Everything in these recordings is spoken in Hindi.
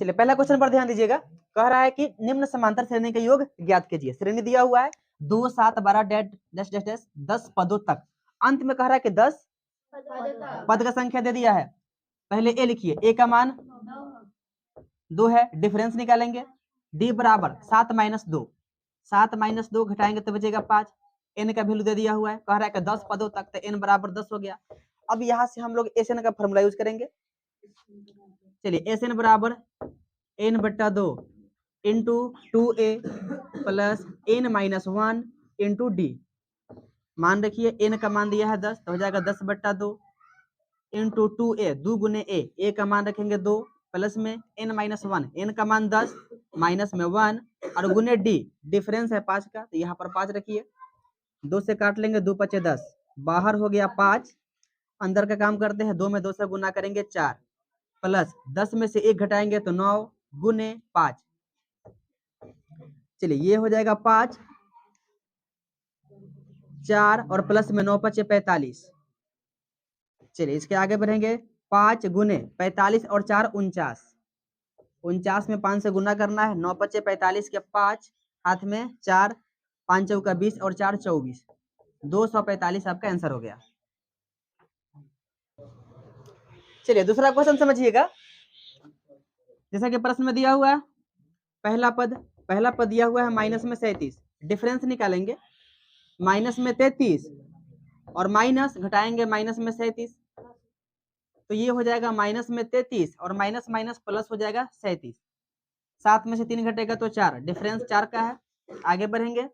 चलिए पहला क्वेश्चन पर ध्यान दीजिएगा। कह रहा है कि निम्न समांतर श्रेणी का योग ज्ञात कीजिए। श्रेणी दिया हुआ है 2 7 12 डैश डैश डैश 10 पदों तक। अंत में कह रहा है कि 10 पद का संख्या दे दिया है। पहले ए लिखिए, ए का मान 2 है, डिफरेंस निकालेंगे। डी बराबर 7 - 2, 7 - 2 घटाएंगे तो बचेगा 5। एन का वैल्यू दे दिया हुआ है, कह रहा है कि 10 पदों तक, तो एन बराबर 10 हो गया। अब यहाँ से हम लोग एस एन का फॉर्मूला यूज करेंगे। चलिए एस एन बराबर n/2 into 2a plus n-1 into D. मान रखिए एन का मान दिया है 10, तो हो जाएगा 10/2 इंटू 2a, 2 गुने ए का मान रखेंगे 2 प्लस में n-1, एन का मान 10 माइनस में 1 और गुने डी, डिफरेंस है 5 का, तो यहाँ पर 5 रखिए। 2 से काट लेंगे, 2 × 5 = 10, बाहर हो गया 5। अंदर का काम करते हैं, 2 में 2 से गुना करेंगे 4 प्लस 10 में से 1 घटाएंगे तो 9 गुने 5। चलिए ये हो जाएगा 5, 4 और प्लस में 9 × 5 = 45। चलिए इसके आगे बढ़ेंगे, 5 गुने 45 और 4 49। 49 में 5 से गुना करना है, 9 × 5 = 45 के 5 हाथ में 4, 5 चौका 20 और 4 24, 245 आपका आंसर हो गया। चलिए दूसरा क्वेश्चन समझिएगा। जैसा कि प्रश्न में दिया हुआ है, पहला पद दिया हुआ है माइनस में 37, डिफरेंस निकालेंगे। माइनस में 33 और माइनस घटाएंगे माइनस में 37, तो ये हो जाएगा माइनस में 33 और माइनस माइनस प्लस हो जाएगा 37। 7 में से 3 घटेगा तो 4, डिफरेंस 4 का है। आगे बढ़ेंगे,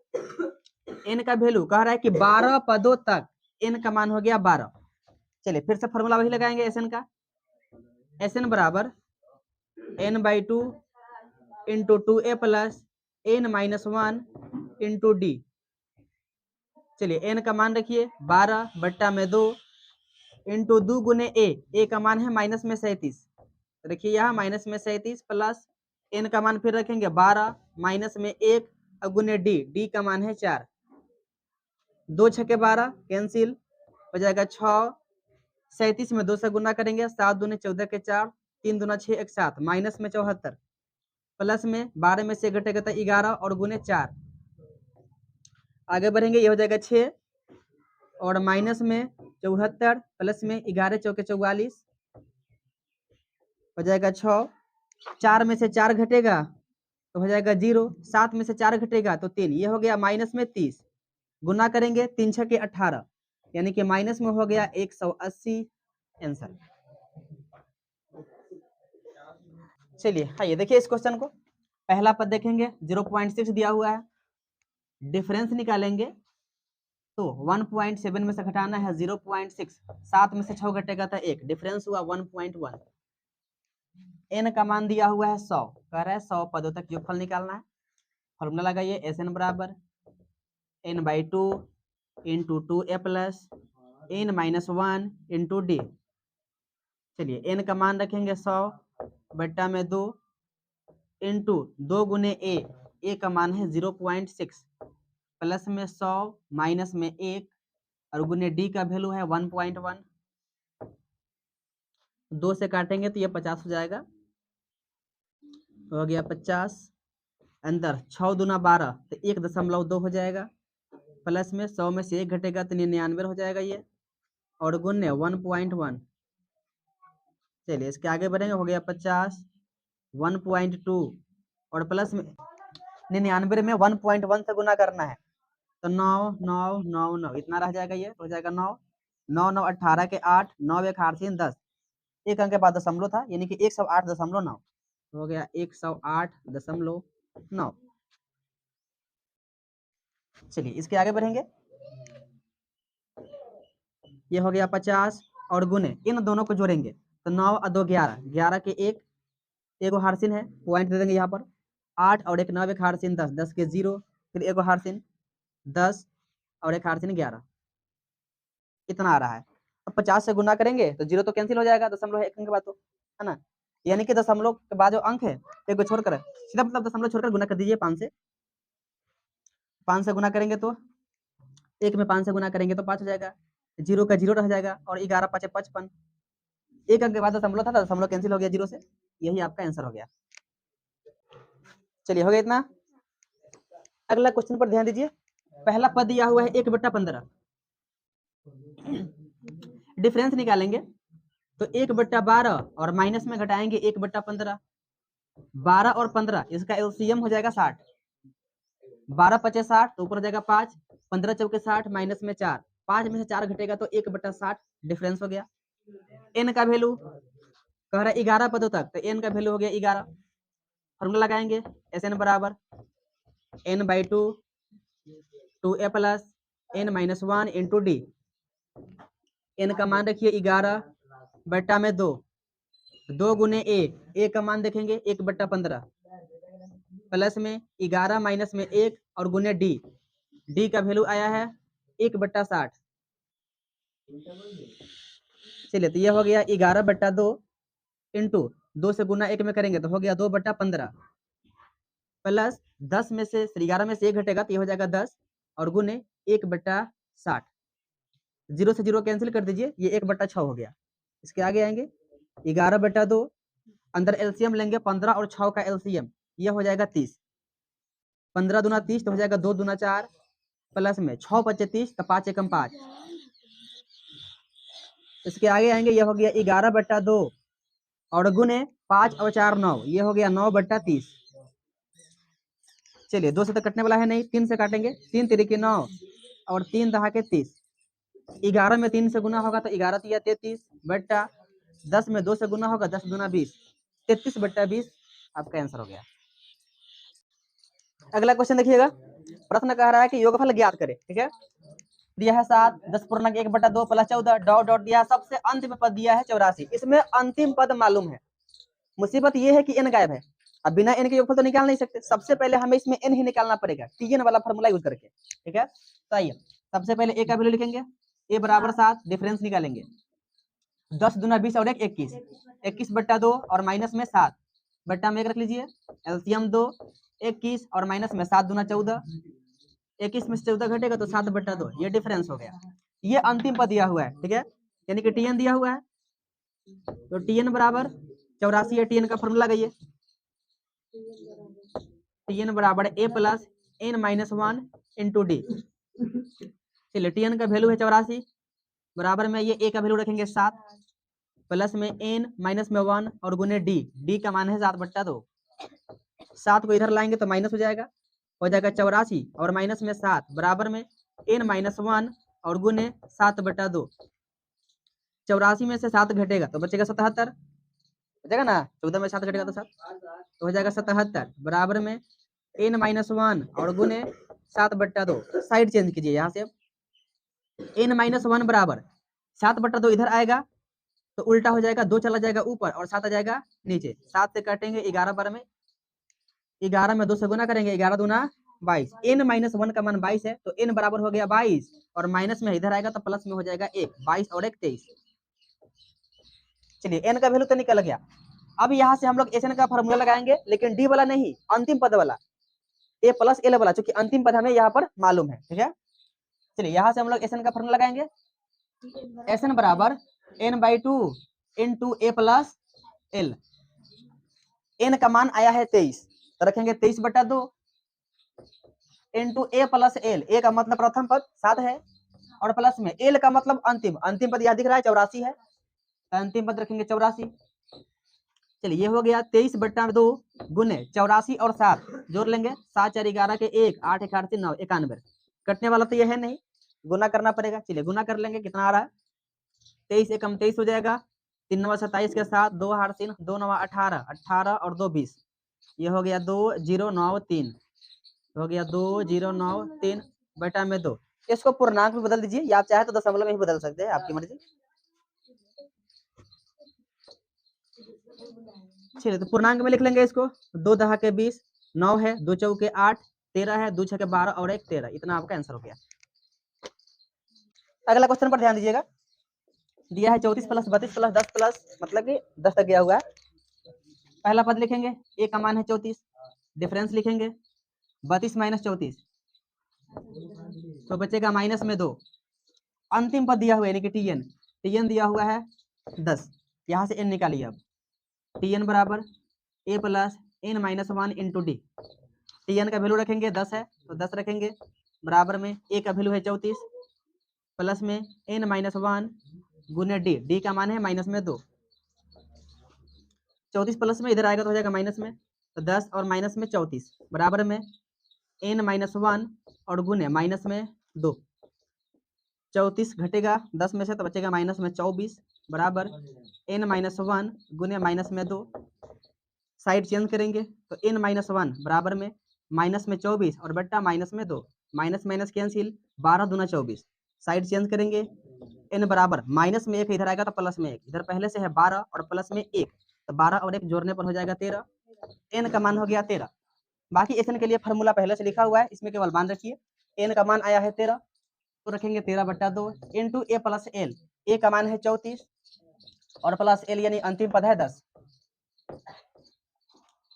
एन का वैल्यू कह रहा है कि 12 पदों तक एन का मान हो गया 12। चलिए फिर से फॉर्मूला वही लगाएंगे एस एन का। एस एन बराबर n/2 into 2a plus n-1 into D. चलिए एन का मान रखिए 12/2 इंटू 2 गुने ए का मान है माइनस में 37, रखिए यहाँ माइनस में 37 प्लस एन का मान फिर रखेंगे 12 माइनस में 1 गुने डी का मान है 4। 2 × 6 = 12, कैंसिल हो जाएगा 6। 37 में 2 से गुना करेंगे, 7 दूने 14 के 4, 3 दूना 6 1 7, माइनस में 74 प्लस में 12 में से घटेगा तो 11 और गुने 4। आगे बढ़ेंगे, ये हो जाएगा 6 और माइनस में 74 प्लस में 11 चौके 44 हो जाएगा 6। 4 में से 4 घटेगा तो हो जाएगा 0, 7 में से 4 घटेगा तो 3, ये हो गया माइनस में 30। गुना करेंगे 3 × 6 = 18, यानी कि माइनस में हो गया 180 आंसर। चलिए आइए देखिए इस क्वेश्चन को। पहला पद देखेंगे, 0.6 दिया हुआ है, डिफरेंस निकालेंगे तो 1.7 में से घटाना है 0.6, 7 में से 6 घटेगा तो 1, डिफरेंस हुआ 1.1। एन का मान दिया हुआ है 100, कह रहा है 100 पदों तक योगफल निकालना है। फॉर्मूला लगाइए, एस एन बराबर n/2 into 2a plus n-1 into D. चलिए एन का मान रखेंगे 100/2 इंटू 2 गुने ए का मान है 0.6 प्लस में 100 माइनस में 1 और गुने डी का वैल्यू है 1.1। 2 से काटेंगे तो ये 50 हो जाएगा, हो गया 50। अंदर 6 दूना 12 तो 1.2 हो जाएगा, प्लस में 100 में से 1 घटेगा तो 99 हो जाएगा ये, और गुने 1.1। चलिए इसके आगे बढ़ेंगे, हो गया 50, 1.2 और प्लस में 99 में 1.1 से गुना करना है तो 9 9 9 9 इतना रह जाएगा, ये हो जाएगा 9 9 9 18 के 8, 9 1 8 10, एक अंक के बाद दशमलव था, यानी कि 108.9 हो गया 108.9। चलिए इसके आगे बढ़ेंगे, ये हो गया 50 और गुने इन दोनों को जोड़ेंगे तो 9 और 2 11, 11 के 1 एगो हारसिन है, पॉइंट दे देंगे यहाँ पर, 8 और 1 9 1 हारसिन 10, 10 के 0 फिर एगो हारसिन 10 और 1 हारसिन 11, इतना आ रहा है। अब 50 से गुना करेंगे तो 0 तो कैंसिल हो जाएगा, दशमलव है 1 अंक के बाद तो, है ना, यानी कि दशमलव के बाद जो अंक है एक को छोड़कर सीधा मतलब दशमलव छोड़कर गुना कर दीजिए 5 से। 5 से गुना करेंगे तो 1 में 5 से गुना करेंगे तो 5 हो जाएगा, 0 का 0 रह जाएगा और 11 5 55, एक अंक के बाद दशमलव था, दशमलव कैंसिल हो गया 0 से, यही आपका आंसर हो गया। चलिए हो गया इतना। अगला क्वेश्चन पर ध्यान दीजिए। पहला पद दिया हुआ है 1/15, डिफरेंस निकालेंगे तो 1/12 और माइनस में घटाएंगे 1/15, 12 और 15 इसका एलसीएम हो जाएगा 60, 12 पचे 60 तो ऊपर हो जाएगा 5, 15 चौके 60 माइनस में 4, 5 में से 4 घटेगा तो 1/60 डिफरेंस हो गया। एन का वैल्यू कह रहा है 11 पदों तक, तो एन का वैल्यू हो गया 11। फॉर्मूला लगाएंगे एस एन बराबर n/2 2a plus n-1 into D. N का मान रखिए 11 बट्टा में 2, 2 गुने ए का मान देखेंगे 1/15 प्लस में 11 माइनस में 1 और गुने डी का वैल्यू आया है 1/60। चलिए तो ये हो गया 11/2 इंटू 2 से गुना 1 में करेंगे तो हो गया 2/15 प्लस 10 में से 11 में से 1 घटेगा तो ये हो जाएगा 10 और गुने 1/60। 0 से 0 कैंसिल कर दीजिए, ये 1/6 हो गया। इसके आगे आएंगे 11/2 अंदर एलसीएम लेंगे 15 और 6 का एलसीएम, ये हो जाएगा 30, 15 दूना 30 तो हो जाएगा 2 दूना 4 प्लस में 6 बचे 30 तो 5 एकम 5। इसके आगे आएंगे ये हो गया 11/2 और गुने 5 और 4 9, ये हो गया 9/30। चलिए 2 से तो कटने वाला है नहीं, 3 से काटेंगे, 3 तिरिके 9 और 3 दहाके 30। 11 में 3 से गुना होगा तो 11 तिया 33 बट्टा 10 में 2 से गुना होगा 10 दूना 20, 33/20 आपका आंसर हो गया। अगला क्वेश्चन देखिएगा। प्रश्न कह रहा है कि योगफल ज्ञात करें, ठीक है। दिया है 7, 10(1/2 प्लस 14 डॉट डॉट दिया, सबसे अंतिम पद दिया है 84। इसमें अंतिम पद मालूम है, मुसीबत ये है कि एन गायब है। अब बिना एन के योगफल तो निकाल नहीं सकते, सबसे पहले हमें इसमें एन ही निकालना पड़ेगा टीएन वाला फॉर्मूला यूज करके, ठीक है। तो आइए सबसे पहले ए का वैल्यू लिखेंगे, ए बराबर 7, डिफरेंस निकालेंगे 10 दूना 20 और 1 21, 21/2 और माइनस में 7 बट्टा में 1 रख लीजिए, एलसीएम 2 21 और माइनस में 7 दूना 14, 21 में से 14 घटेगा तो 7/2, ये डिफरेंस हो गया। ये अंतिम पद दिया हुआ है, ठीक है, यानी कि टीएन दिया हुआ है, तो टीएन बराबर 84 है। टीएन का फॉर्मूला लगाइए, टीएन बराबर A plus n-1 into D. चलिए टीएन का वैल्यू है 84, बराबर में ये ए का वैल्यू रखेंगे 7 प्लस में n माइनस में 1 और गुने डी का मान है 7/2। 7 को इधर लाएंगे तो माइनस हो जाएगा 84 और माइनस में 7 बराबर में n-1 और गुने 7/2। 84 में से 7 घटेगा तो बचेगा 77, बचेगा ना, 14 में 7 घटेगा तो 7 तो हो जाएगा 77 बराबर में n-1 और गुने 7/2। साइड चेंज कीजिए, यहाँ से n-1 बराबर 7/2 इधर आएगा तो उल्टा हो जाएगा, 2 चला जाएगा ऊपर और 7 आ जाएगा नीचे। 7 से काटेंगे 11 बार में, 11 में 2 से गुना करेंगे, 11 दूना 22, n-1 का मान 22 है तो n बराबर हो गया 22 और माइनस में इधर आएगा तो प्लस में हो जाएगा 1, 22 और 1 23। चलिए n का वैल्यू तो निकल गया। अब यहाँ से हम लोग एन का फॉर्मूला लगाएंगे, लेकिन डी वाला नहीं, अंतिम पद वाला, ए प्लस एल वाला, क्योंकि अंतिम पद हमें यहाँ पर मालूम है, ठीक है। चलिए यहाँ से हम लोग एन का फॉर्मूला लगाएंगे, एन बराबर n/2 into A plus L. N का मान आया है 23 तो रखेंगे 23/2 into A plus L. A का मतलब प्रथम पद 7 है और प्लस में एल का मतलब अंतिम पद यहाँ दिख रहा है 84 है, तो अंतिम पद रखेंगे 84। चलिए ये हो गया 23/2 गुने 84 और 7 जोड़ लेंगे, 7 4 11 के 1, 8 1 8 3 9 91। कटने वाला तो ये है नहीं, गुना करना पड़ेगा। चलिए गुना कर लेंगे, कितना आ रहा है 23 एकम 23 हो जाएगा, 3 9 27 के साथ 2 8 3 2 9 18, 18 और 2 20, ये हो गया 2093, हो गया 2093 बटा में 2। इसको पूर्णांक में बदल दीजिए, या आप चाहे तो दशमलव में ही बदल सकते हैं, आपकी मर्जी। चलिए तो पूर्णांक में लिख लेंगे इसको, 2 दहा के 20, 9 है, 2 चौके 8, 13 है, 2 छके 12 और 1 13, इतना आपका आंसर हो गया। अगला क्वेश्चन पर ध्यान दीजिएगा। दिया है 34 प्लस 32 प्लस 10 प्लस, मतलब कि 10 तक गया हुआ है। पहला पद लिखेंगे, ए का मान है 34, डिफरेंस लिखेंगे 32 माइनस 34 तो बचेगा माइनस में 2। अंतिम पद दिया हुआ है यानी कि टीएन दिया हुआ है 10, यहाँ से एन निकालिए। अब टीएन बराबर A plus n minus 1 into D. T N का वैल्यू रखेंगे 10 है तो 10 रखेंगे, बराबर में ए का वैल्यू है 34 प्लस में n माइनस 1 गुने डी, डी का मान है माइनस में 2। 34 प्लस में इधर आएगा तो हो जाएगा माइनस में, तो 10 और माइनस में 34 बराबर में n माइनस 1 और गुने माइनस में 2। 34 घटेगा 10 में से तो बचेगा माइनस में 24 बराबर n माइनस 1 गुने माइनस में 2। साइड चेंज करेंगे तो n माइनस 1 बराबर में माइनस में 24 और बट्टा माइनस में 2, माइनस माइनस कैंसिल, 12 दूना 24। साइड चेंज करेंगे n बराबर माइनस में 1 इधर आएगा तो प्लस में 1, इधर पहले से है 12 और प्लस में 1 तो 12 और 1 जोड़ने पर हो जाएगा 13। n का मान हो गया 13। बाकी एन के लिए फार्मूला पहले से लिखा हुआ है, इसमें केवल मान रखिए। n का मान आया है 13 तो रखेंगे 13/2 into A plus L. A का मान है 34 और प्लस एल यानी अंतिम पद है 10।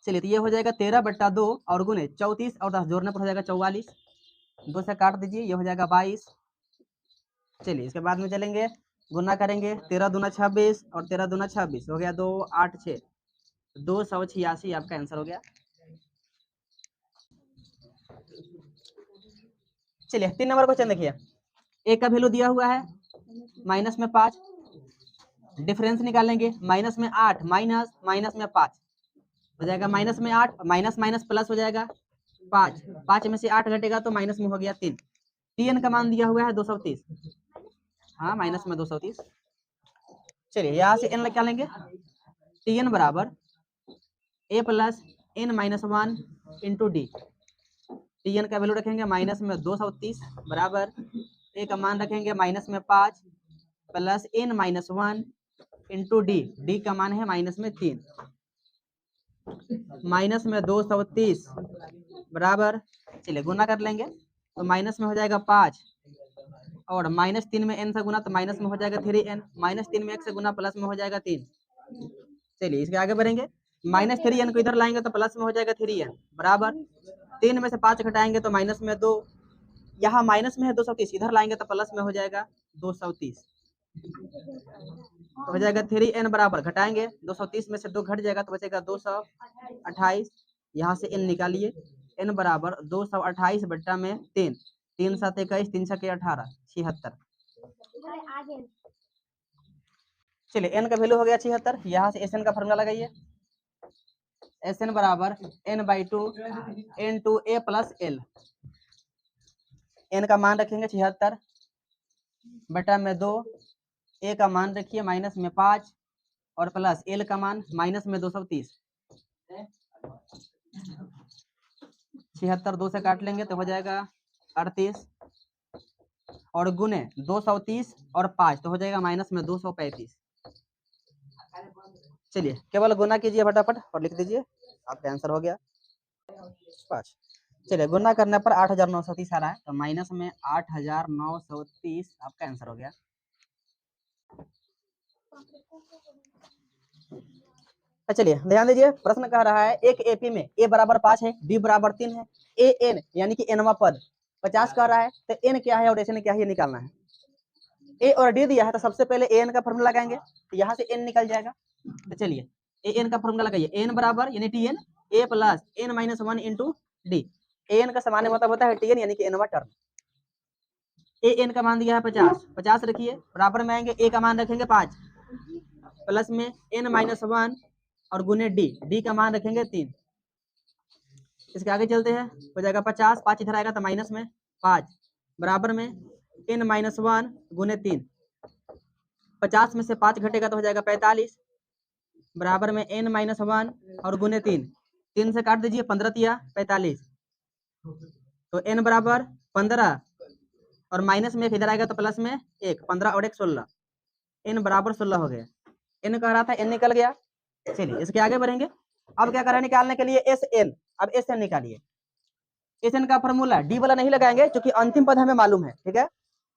चलिए तो ये हो जाएगा 13/2 और गुने 34 और 10 जोड़ने पर हो जाएगा 44। 2 से काट दीजिए, ये हो जाएगा 22। चलिए इसके बाद में चलेंगे, गुना करेंगे 13 दूना 26 और 13 दूना 26 हो गया 2 8 6, 286 आपका आंसर हो गया। चलिए 3 नंबर क्वेश्चन देखिए। ए का वैल्यू दिया हुआ है माइनस में 5, डिफरेंस निकालेंगे माइनस में 8 माइनस माइनस में 5 हो जाएगा माइनस में 8, माइनस माइनस प्लस हो जाएगा 5, 5 में से 8 घटेगा तो माइनस में हो गया 3। टीएन का मान दिया हुआ है 230, हाँ माइनस में 230। चलिए यहाँ से एन निकालेंगे, टीएन बराबर A plus N minus 1 into D. T N का वैल्यू रखेंगे माइनस में 230 बराबर ए का मान रखेंगे माइनस में 5 plus N minus 1 into D, D का मान है माइनस में 3। माइनस में 230 बराबर, चलिए गुना कर लेंगे तो माइनस में हो जाएगा 5 और माइनस 3 में n से गुना तो माइनस में हो जाएगा 3n, माइनस 3 में 1 से गुना प्लस में हो जाएगा 3। चलिए इसके आगे बढ़ेंगे, माइनस 3n को इधर लाएंगे तो प्लस में हो जाएगा 3n बराबर 3 में से 5 घटाएंगे तो माइनस में 2, यहाँ माइनस में है 230, इधर लाएंगे तो प्लस में हो जाएगा 230 तो हो जाएगा 3n बराबर, घटाएंगे 230 में से 2 घट जाएगा तो बचेगा 228। यहाँ से n निकालिए, n बराबर 228 बट्टा में 3, 3 7 21, 3 6 18, 76। चलिए n का वैल्यू हो गया 76। यहाँ से Sn का फॉर्मूला लगाइए, Sn बराबर n/2 into A plus L. n का मान रखेंगे 76 बटा में 2, ए का मान रखिए माइनस में 5 और प्लस एल का मान माइनस में 230। 76 2 से काट लेंगे तो हो जाएगा 38 और गुने 230 और 5 तो हो जाएगा माइनस में 235। चलिए केवल गुना कीजिए फटाफट और लिख दीजिए, आपका आंसर हो गया 5। चलिए गुना करने पर 8930 आ रहा है तो माइनस में 8930 आपका आंसर हो गया। चलिए ध्यान दीजिए, प्रश्न कह रहा है एक एपी में ए बराबर 5 है, बी बराबर 3 है, ए एन यानी कि एनवा पद 50 कह रहा है, तो एन क्या है और एन क्या है ये निकालना है। ए और डी दिया है तो सबसे पहले ए एन का फॉर्मूला लगाएंगे तो यहाँ से एन निकल जाएगा। तो चलिए ए एन का फॉर्मूला लगाइए, एन बराबर यानी T N A plus N minus 1 into D. A N का सामान्य मतलब होता है टी एन यानी कि एनवा टर्म। ए एन का मान दिया है 50, 50 रखिए, बराबर में आएंगे ए का मान रखेंगे 5 प्लस में एन माइनस 1 और गुने डी, डी का मान रखेंगे 3। इसके आगे चलते हैं, हो जाएगा 50, 5 इधर आएगा तो माइनस में 5 बराबर में एन माइनस 1 गुने 3, 50 में से 5 घटेगा तो हो जाएगा 45 बराबर में एन माइनस 1 और गुने 3, 3 से काट दीजिए 15 तिया 45 तो एन बराबर 15 और माइनस में 1 इधर आएगा तो प्लस में 1, 15 और 1 16, एन बराबर 16 हो गया। एन कह रहा था एन निकल गया। चलिए इसके आगे बढ़ेंगे, अब क्या कर रहे हैं निकालने के लिए एस एन। अब एस एन निकालिए, एस एन का फॉर्मूला डी वाला नहीं लगाएंगे क्योंकि अंतिम पद हमें मालूम है, ठीक है।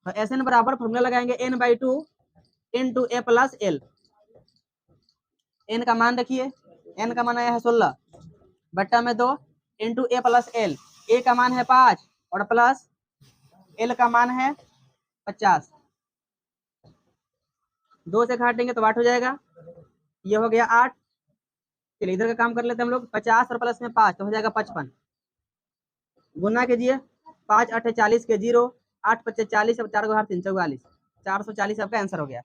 तो एस एन बराबर फॉर्मूला लगाएंगे n/2 into A plus L. N का मान रखिए, एन का मान आया है 16 बट्टा में 2 into A plus L. A का मान है 5 और प्लस एल का मान है 50। 2 से काटेंगे तो 8 हो जाएगा, ये हो गया 8, चलिए इधर का काम कर लेते हैं हम लोग। 50 और प्लस में 5 तो हो जाएगा 55। गुना कीजिए, 5 8 40 के 0, 8 5 40, अब 4 को 3 44, 440 आपका आंसर हो गया।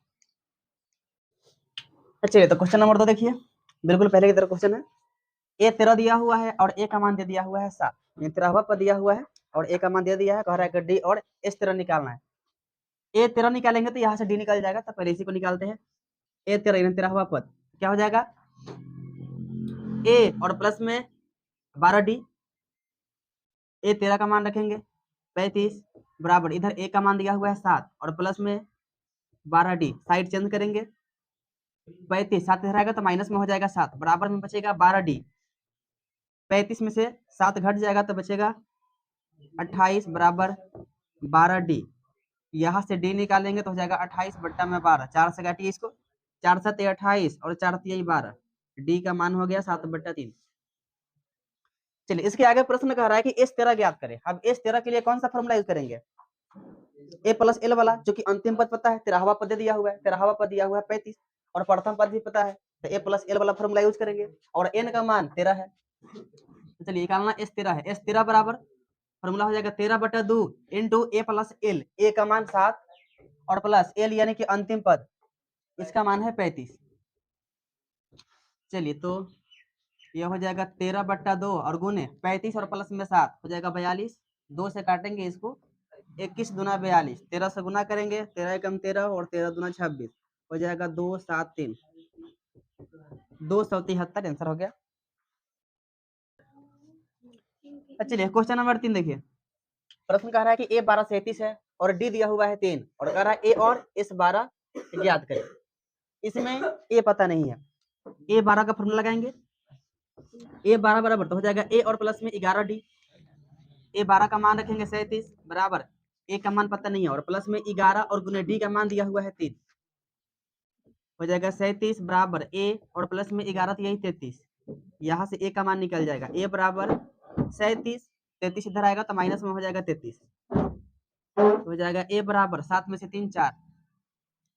चलिए तो क्वेश्चन नंबर 2 देखिए, बिल्कुल पहले की तरह क्वेश्चन है। ए 13 दिया हुआ है और ए का मान दे दिया हुआ है 7, ये 13वां पद दिया हुआ है और ए का मान दे दिया है, कह रहा है कि डी और एस 13 निकालना है। ए 13 निकालेंगे तो यहाँ से डी निकल जाएगा, तो पहले इसी को निकालते हैं। ए 13 13वां पद क्या हो जाएगा, ए और प्लस में 12 डी, ए 13 का मान रखेंगे 35 बराबर, इधर ए का मान दिया हुआ है 7 और प्लस में 12 डी, साइड चेंज करेंगे, 35 7 इधर आएगा तो माइनस में हो जाएगा 7, बराबर में बचेगा 12 डी, 35 में से 7 घट जाएगा तो बचेगा 28 बराबर 12 डी, यहाँ से डी निकालेंगे तो हो जाएगा 28 बट्टा में 12, 4 से काटिए इसको, 4 7 28 और 4 3 12, डी का मान हो गया 7 बट्टा 3। चलिए इसके आगे प्रश्न कह रहा है कि एस 13 ज्ञात करें। अब एस 13 के लिए कौन सा फॉर्मूला यूज करेंगे, ए प्लस एल वाला, जो कि अंतिम पद पता है, 13वां पद दिया हुआ है, 13वां पद दिया हुआ है 35 और प्रथम पद भी पता है, तो ए प्लस एल वाला फॉर्मूला यूज करेंगे और एन का मान 13 है। तो चलिए निकालना एस 13 है, एस 13 बराबर फॉर्मूला हो जाएगा 13 बटा 2 into A plus L, A का मान 7 और प्लस एल यानी कि अंतिम पद, इसका मान है 35। चलिए तो ये हो जाएगा 13 बट्टा 2 और गुने 35 और प्लस में 7 हो जाएगा 42, 2 से काटेंगे इसको, 21 दूना 42, 13 से गुना करेंगे, 13 एकम 13 और 13 दूना 26, हो जाएगा 2 7 3, 273 आंसर हो गया। चलिए क्वेश्चन नंबर 3 देखिए, प्रश्न कह रहा है कि ए 12 37 है और डी दिया हुआ है 3 और कह रहा है ए और एस 12 ज्ञात करें। इसमें ए पता नहीं है, ए 12 का फॉर्मूला लगाएंगे, ए 12 बराबर तो हो जाएगा ए और प्लस में 11 डी, ए 12 का मान रखेंगे 37 बराबर, ए का मान पता नहीं है और प्लस में 11 और गुने डी का मान दिया हुआ है 3, हो जाएगा 37 बराबर ए और प्लस में 11 तो यही 33, यहाँ से ए का मान निकल जाएगा, ए बराबर 37, 33 इधर आएगा तो माइनस में हो जाएगा 33, हो जाएगा ए बराबर 7 में से 3 4,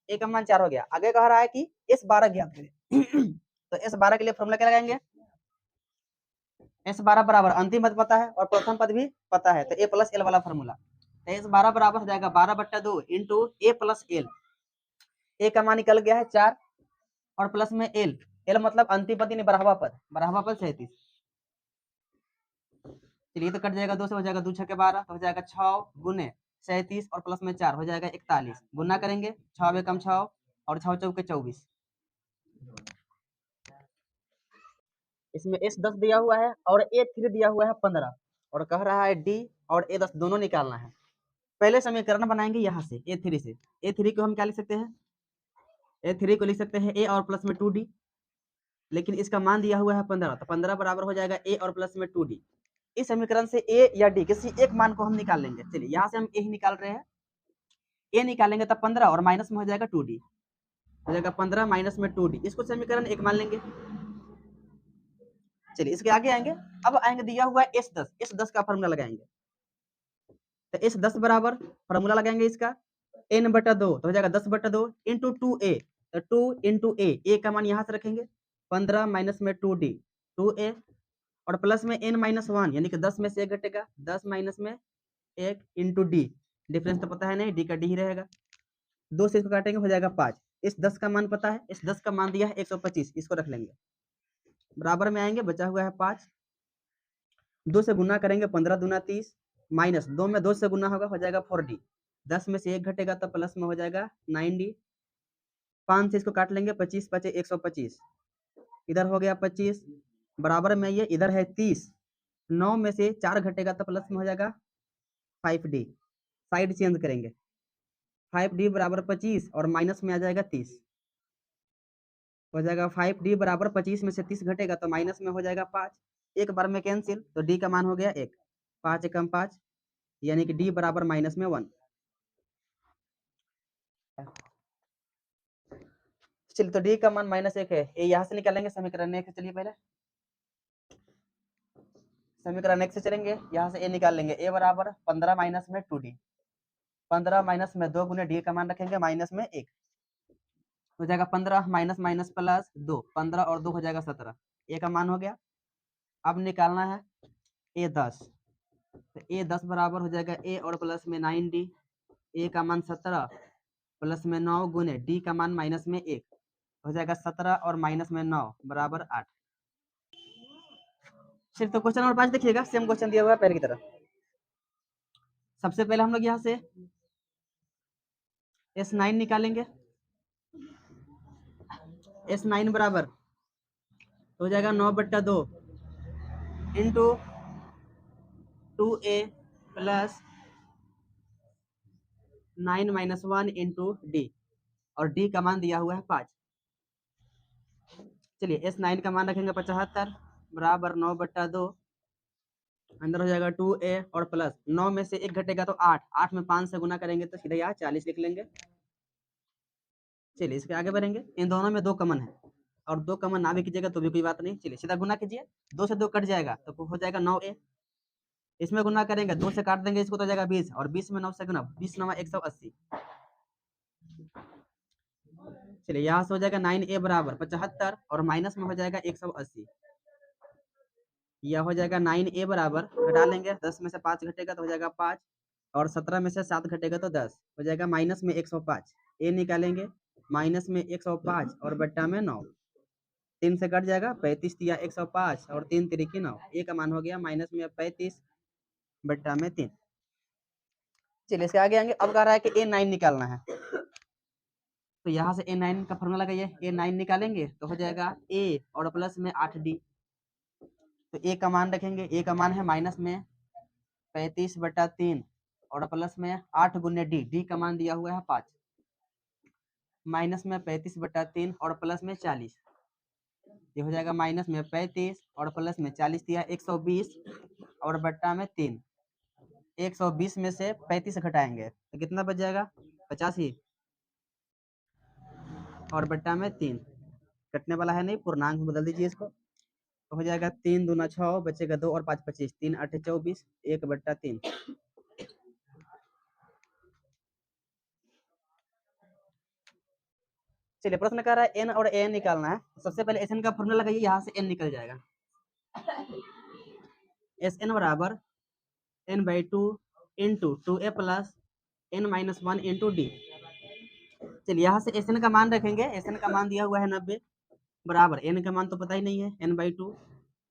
ए का मान 4 हो गया। आगे कह रहा है कि एस 12 ज्ञात करें। तो एस 12 के लिए फॉर्मूला क्या लगाएंगे, एस 12 बराबर अंतिम पद पता है और प्रथम पद भी पता है, तो ए प्लस एल वाला फॉर्मूला, एस 12 बराबर हो जाएगा 12 बट्टा 2 into A plus L, A का मान निकल गया है 4 और प्लस में एल, एल मतलब अंतिम पद यानी 12वां पद, 12वां पद 37। चलिए तो कट जाएगा 2 से, हो जाएगा 2 6 के 12, हो जाएगा 6 गुने 37 और प्लस में 4 हो जाएगा 41, गुना करेंगे 6 में कम 6 और 6 चौके 24, इसमें एस 10 दिया हुआ है और ए 3 दिया हुआ है 15 और कह रहा है डी और ए 10 दोनों निकालना है। पहले समीकरण बनाएंगे यहाँ से ए 3 से, ए 3 को हम क्या लिख सकते हैं, ए 3 को लिख सकते हैं ए और प्लस में 2d, लेकिन इसका मान दिया हुआ है 15, तो 15 बराबर हो जाएगा ए और प्लस में 2d। इस समीकरण से ए या डी किसी एक मान को हम निकाल लेंगे। चलिए यहाँ से हम ए ही निकाल रहे हैं, ए निकालेंगे तब 15 और माइनस में हो जाएगा 2d, हो जाएगा 15 माइनस में 2d, इसको समीकरण 1 मान लेंगे। चलिए इसके आगे आएंगे, अब आएंगे दिया हुआ है एस 10, एस 10 का फॉर्मूला लगाएंगे, तो एस 10 बराबर फॉर्मूला लगाएंगे इसका n बटा 2, तो हो जाएगा 10 बटा 2 इंटू 2a, तो 2 इंटू ए का मान यहाँ से रखेंगे 15 माइनस में 2d 2a और प्लस में n माइनस 1 यानी कि 10 में से 1 घटेगा, 10 माइनस में 1 इंटू डी, डिफरेंस तो पता है नहीं, डी का डी ही रहेगा, 2 से इसको काटेंगे हो जाएगा 5, इस 10 का मान पता है, इस 10 का मान दिया है 125, इसको रख लेंगे, बराबर में आएंगे, बचा हुआ है 5, 2 से गुना करेंगे 15 दूना 30 माइनस 2 में 2 से गुना होगा, हो जाएगा 4d, 10 में से 1 घटेगा तो प्लस में हो जाएगा 9d, 5 से इसको काट लेंगे, 25 5 125, इधर हो गया 25 बराबर में ये इधर है 30, 9 में से 4 घटेगा तो प्लस में हो जाएगा 5d, साइड चेंज करेंगे, 5d बराबर 25 और माइनस में आ जाएगा 30, हो जाएगा 5d बराबर 25 में से 30 घटेगा तो माइनस में हो जाएगा 5, एक बार में कैंसिल, तो d का मान हो गया 1, 5 एकम 5 यानी कि d बराबर माइनस में 1। चलिए तो d का मान -1 है, ये यहाँ से निकालेंगे समीकरण 1 से। चलिए पहले समीकरण 1 से चलेंगे, यहाँ से a निकाल लेंगे, a बराबर 15 माइनस में 2d, 15 माइनस में 2 गुने d का मान रखेंगे माइनस में 1, हो जाएगा 15 माइनस माइनस प्लस 2, 15 और 2 हो जाएगा 17, ए का मान हो गया। अब निकालना है ए 10, तो ए 10 बराबर हो जाएगा ए और प्लस में 9d, ए का मान 17 प्लस में 9 गुने डी का मान माइनस में 1, हो जाएगा 17 और माइनस में 9 बराबर 8। सिर्फ तो क्वेश्चन नंबर 5 देखिएगा, सेम क्वेश्चन दिया हुआ है पहले की तरह। सबसे पहले हम लोग यहाँ से S9 निकालेंगे। S9 बराबर हो जाएगा 9/2 into 2a plus 9 minus 1 into D, और डी का मान दिया हुआ है 5। चलिए S9 का मान रखेंगे 75 बराबर 9/2, अंदर हो जाएगा 2a और प्लस 9 में से 1 घटेगा तो 8, 8 में 5 से गुना करेंगे तो सीधा यहाँ 40 लिख लेंगे। चलिए इसके आगे बढ़ेंगे। इन दोनों में 2 कमन है, और 2 कमन ना भी कीजिएगा तो भी कोई बात नहीं। चलिए सीधा गुना कीजिए, 2 से 2 कट जाएगा तो हो जाएगा 9a। इसमें गुना करेंगे, 2 से काट देंगे इसको तो हो जाएगा 20, और 20 में 9 से गुना, 20 9 180। चलिए यहाँ से हो जाएगा 9a बराबर 75 और माइनस में हो जाएगा 180। यह हो जाएगा 9a बराबर, घटा लेंगे, 10 में से 5 घटेगा तो हो जाएगा 5, और 17 में से 7 घटेगा तो 10, हो जाएगा माइनस में 105। ए निकालेंगे, माइनस में 105 और बट्टा में 9, 3 से कट जाएगा, 35 दिया 105 और 3 तिरिकी 9, ए का मान हो गया माइनस में 35 बट्टा में 3। चलिए इसके आगे आएंगे। अब कह रहा है कि A9 निकालना है, तो यहाँ से A9 का फॉर्मूला लगाइए। A9 निकालेंगे तो हो जाएगा A और प्लस में 8D, तो A का मान रखेंगे, A का मान है माइनस में 35/3 और प्लस में 8 गुने D, D का मान दिया हुआ है 5, माइनस में 35/3 और प्लस में 40, ये हो जाएगा माइनस में 35 और प्लस में 40 दिया 120 और बट्टा में 3। 120 में से 35 घटाएंगे तो कितना बच जाएगा, 85 और बट्टा में 3, कटने वाला है नहीं, पूर्णांक में बदल दीजिए इसको, तो हो जाएगा 3 दूना 6, बचेगा 2 और 5 25, 3 8 24, 1/3। चलिए प्रश्न कर रहा है n और an निकालना है। सबसे पहले Sn का फॉर्मूला लगाइए, यहाँ से n निकल जाएगा। Sn बराबर n/2 into 2a plus n-1 into D. चलिए यहाँ से Sn का मान रखेंगे, Sn का मान दिया हुआ है 90 बराबर n का मान तो पता ही नहीं है, n/2,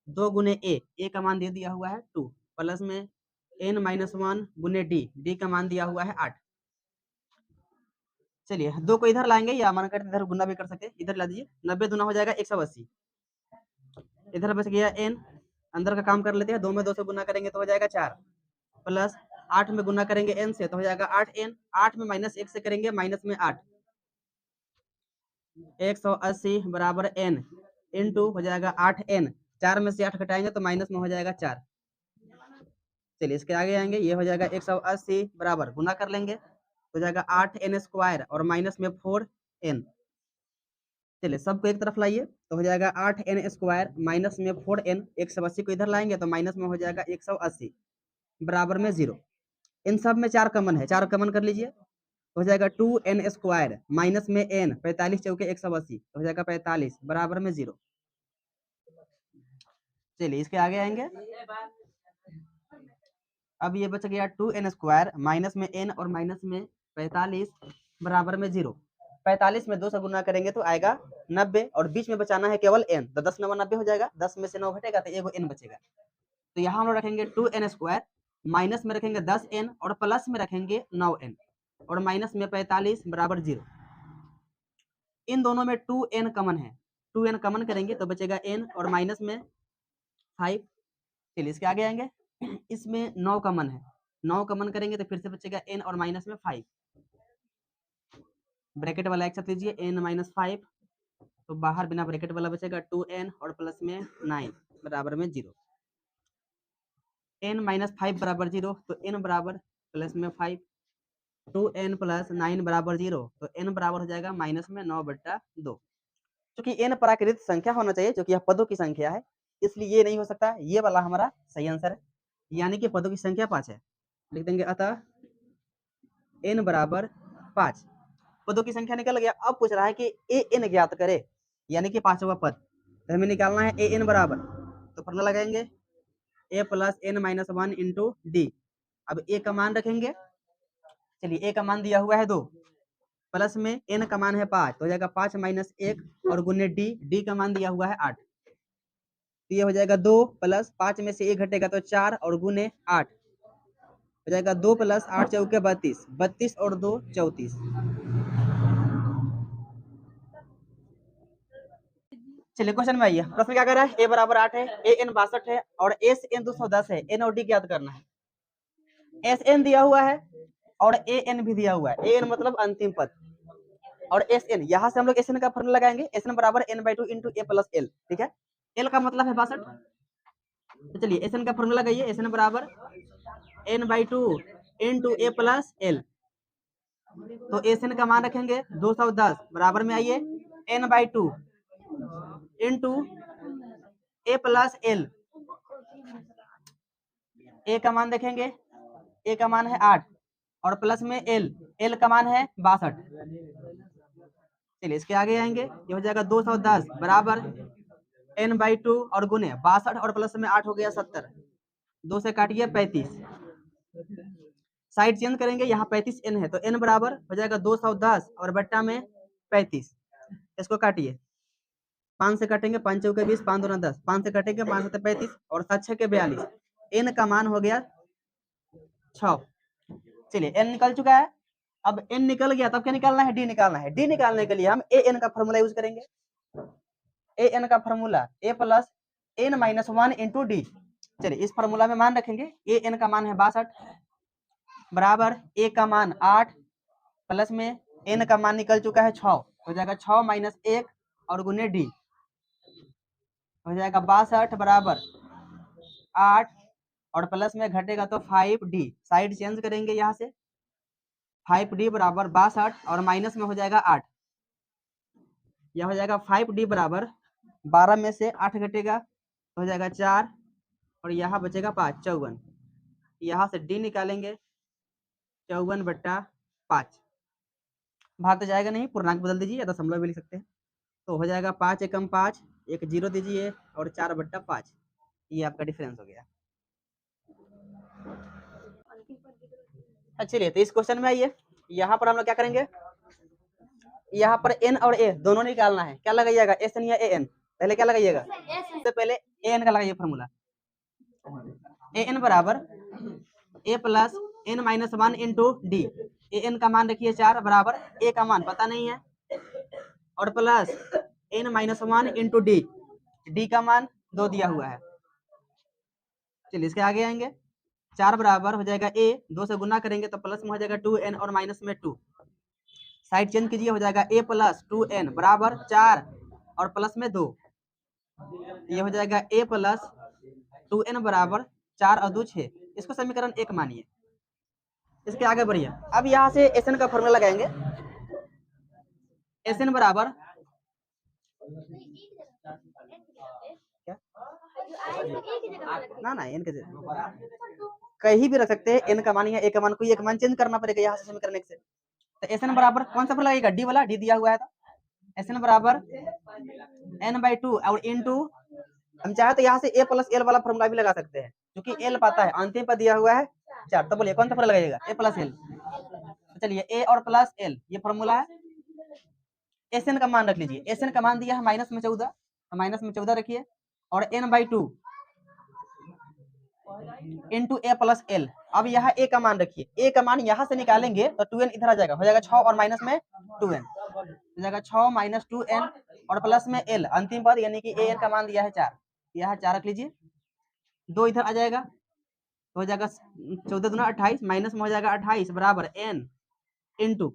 2 गुने a का मान दे दिया हुआ है 2 प्लस में n-1 गुने d का मान दिया हुआ है 8। चलिए 2 को इधर लाएंगे या मान कर इधर गुना भी कर सकते हैं, इधर ला दीजिए, 90 दूना हो जाएगा 180, इधर बच गया n, अंदर का काम कर लेते हैं, 2 में 2 से गुना करेंगे तो हो जाएगा 4, प्लस 8 में गुना करेंगे n से तो हो जाएगा 8n, 8 में माइनस 1 से करेंगे माइनस में 8, 180 बराबर n इंटू हो जाएगा 8n, 4 में से 8 घटाएंगे तो माइनस में हो जाएगा 4। चलिए इसके आगे आएंगे, ये हो जाएगा 180 बराबर गुना कर लेंगे, हो जाएगा 8n² और माइनस में 4n। चलिए सबको एक तरफ लाइए तो हो जाएगा 8n² माइनस में 4n, 180 को इधर लाएंगे तो माइनस में हो जाएगा 180 बराबर में 0। इन सब में 4 कमन है, 4 कमन कर लीजिए, हो जाएगा 2n² माइनस में n, 45 चौके 180, हो जाएगा 45 बराबर में 0। चलिए इसके आगे आएंगे। अब ये बच गया 2n² माइनस में n और माइनस में 45 बराबर में 0। 45 में 2 से गुना करेंगे तो आएगा 90, और बीच में बचाना है केवल n, तो 10 9 90 हो जाएगा, 10 में से 9 घटेगा तो एगो n बचेगा। तो यहाँ हम लोग रखेंगे 2n² माइनस में रखेंगे 10n और प्लस में रखेंगे 9n और माइनस में 45 बराबर 0। इन दोनों में 2n कमन है, 2n कमन करेंगे तो बचेगा n और माइनस में 5। चलिए इसके आगे आएंगे। इसमें 9 कमन है, 9 कमन करेंगे तो फिर से बचेगा n और माइनस में 5, ब्रैकेट वाला एक साथ लीजिए, n-5, तो बाहर बिना ब्रैकेट वाला बचेगा 2n और प्लस में 9 बराबर में 0। n-5 बराबर 0, तो n बराबर प्लस में 5, 2n प्लस 9 बराबर 0, तो n बराबर हो जाएगा माइनस में 9/2। क्योंकि n प्राकृतिक संख्या होना चाहिए, क्योंकि यह पदों की संख्या है, इसलिए ये नहीं हो सकता, ये वाला हमारा सही आंसर है, यानी कि पदों की संख्या 5 है। लिख देंगे अतः n बराबर 5, पदों की संख्या निकल गया। अब पूछ रहा है कि an ज्ञात करे, यानी कि 5वां पद, तो हमें निकालना है ए एन बराबर, तो फॉर्मूला लगाएंगे A plus N minus 1 into D. अब ए का मान रखेंगे, चलिए ए का मान दिया हुआ है 2, प्लस में एन का मान है 5, तो हो जाएगा 5 माइनस 1 और गुने डी, डी का मान दिया हुआ है 8, तो ये हो जाएगा 2 प्लस 5 में से 1 घटेगा तो 4 और गुने 8 हो जाएगा 2 प्लस 8 चौके 32, 32 और 2 34। चलिए क्वेश्चन में आइए, प्रश्न क्या कर रहा है, ए बराबर 8 है, ए एन 62 है और एस एन 210 है, एन और डी ज्ञात करना है। एस एन दिया हुआ है और ए एन भी दिया हुआ है, ए एन मतलब अंतिम पद और एस एन, यहाँ से हम लोग एस एन का फॉर्मूला लगाएंगे, एस एन बराबर N by 2 into A plus L, ठीक है, एल का मतलब है 62, तो चलिए एस एन का फॉर्मूला लगाइए, एस एन बराबर N by 2 into A plus L, तो एस एन का मान रखेंगे 210 बराबर में आइए N by 2 into A plus L, A का मान देखेंगे, ए का मान है 8 और प्लस में एल, एल का मान है 62, चलिए इसके आगे आएंगे, ये हो जाएगा 210 बराबर एन बाई 2 और गुने 62 और प्लस में 8 हो गया 70, 2 से काटिए 35, साइड चेंज करेंगे, यहाँ 35 एन है तो एन बराबर हो जाएगा 210 और बट्टा में 35, इसको काटिए, 5 से काटेंगे 5 चौके 20, 5 दूना 10, 5 से काटेंगे 5 7 35 और 7 6 के 42, एन का मान हो गया 6। चलिए एन निकल चुका है, अब एन निकल गया तब क्या निकालना है, डी निकालना है, डी निकालने के लिए हम ए एन का फॉर्मूला यूज करेंगे, ए एन का formula A plus N minus 1 into D. चलिए इस फॉर्मूला में मान रखेंगे, ए एन का मान है 62 बराबर ए का मान 8 प्लस में एन का मान निकल चुका है 6, हो जाएगा 6 माइनस 1 और गुने डी, हो जाएगा 62 बराबर 8 और प्लस में घटेगा तो 5d, साइड चेंज करेंगे यहाँ से, 5d बराबर 62 और माइनस में हो जाएगा 8, यह हो जाएगा 5d बराबर 12 में से 8 घटेगा तो हो जाएगा 4 और यहाँ बचेगा 5, 54, यहाँ से d निकालेंगे 54 बट्टा 5, भाग तो जाएगा नहीं, पूर्णांक बदल दीजिए या दशमलव भी लिख सकते हैं, तो हो जाएगा 5 एकम 5, एक 0 दीजिए और 4 बट्टा 5, ये आपका डिफरेंस हो गया। चलिए तो इस क्वेश्चन में आइए, यहाँ पर हम लोग क्या करेंगे, यहाँ पर एन और ए दोनों निकालना है, क्या लगाइएगा एस एन या ए एन, पहले क्या लगाइएगा, सबसे पहले ए एन का लगाइए फॉर्मूला, ए एन बराबर A plus N minus 1 into D, A N का मान रखिए 4 बराबर ए का मान पता नहीं है और plus N minus 1 into D, D का मान 2 दिया हुआ है, चलिए इसके आगे आएंगे, 4 बराबर हो जाएगा ए, 2 से गुना करेंगे तो प्लस में हो जाएगा 2n और माइनस में 2, साइड चेंज कीजिए, हो जाएगा ए प्लस 2n बराबर 4 और प्लस में 2, ये हो जाएगा ए प्लस 2n बराबर 4 और 2 6, इसको समीकरण 1 मानिए। इसके आगे बढ़िए, अब यहाँ से एस एन का फॉर्मूला लगाएंगे, एस एन बराबर ना एन के कहीं भी रख सकते हैं, एन का मान या ए का मान, कोई एक मान चेंज करना पड़ेगा यहाँ से समीकरण 1 से, तो एस एन बराबर कौन सा फॉर्मूला लगेगा, डी वाला, डी दिया हुआ है, तो एस एन बराबर एन बाई 2 और इनटू, हम चाहे तो यहाँ से ए प्लस एल वाला फॉर्मूला भी लगा सकते हैं, क्योंकि एल पता है, अंतिम पर दिया हुआ है 4, तो बोलिए कौन सा फॉर्मूला लगाइएगा, ए प्लस एल, तो चलिए ए और प्लस एल ये फॉर्मूला है, एस एन का मान रख लीजिए, एस एन का मान दिया है माइनस में 14, माइनस में 14 रखिए और N by 2 into A plus L, अब यहाँ ए का मान रखिए, ए का मान यहाँ से निकालेंगे तो 2n इधर आ जाएगा, हो जाएगा 6 और माइनस में 2n, हो जाएगा 6 माइनस 2n और प्लस में एल, अंतिम पद यानी कि ए एन का मान दिया है 4, यहाँ 4 रख लीजिए, 2 इधर आ जाएगा तो हो जाएगा 14 दूना 28, माइनस में हो जाएगा 28 बराबर n इंटू,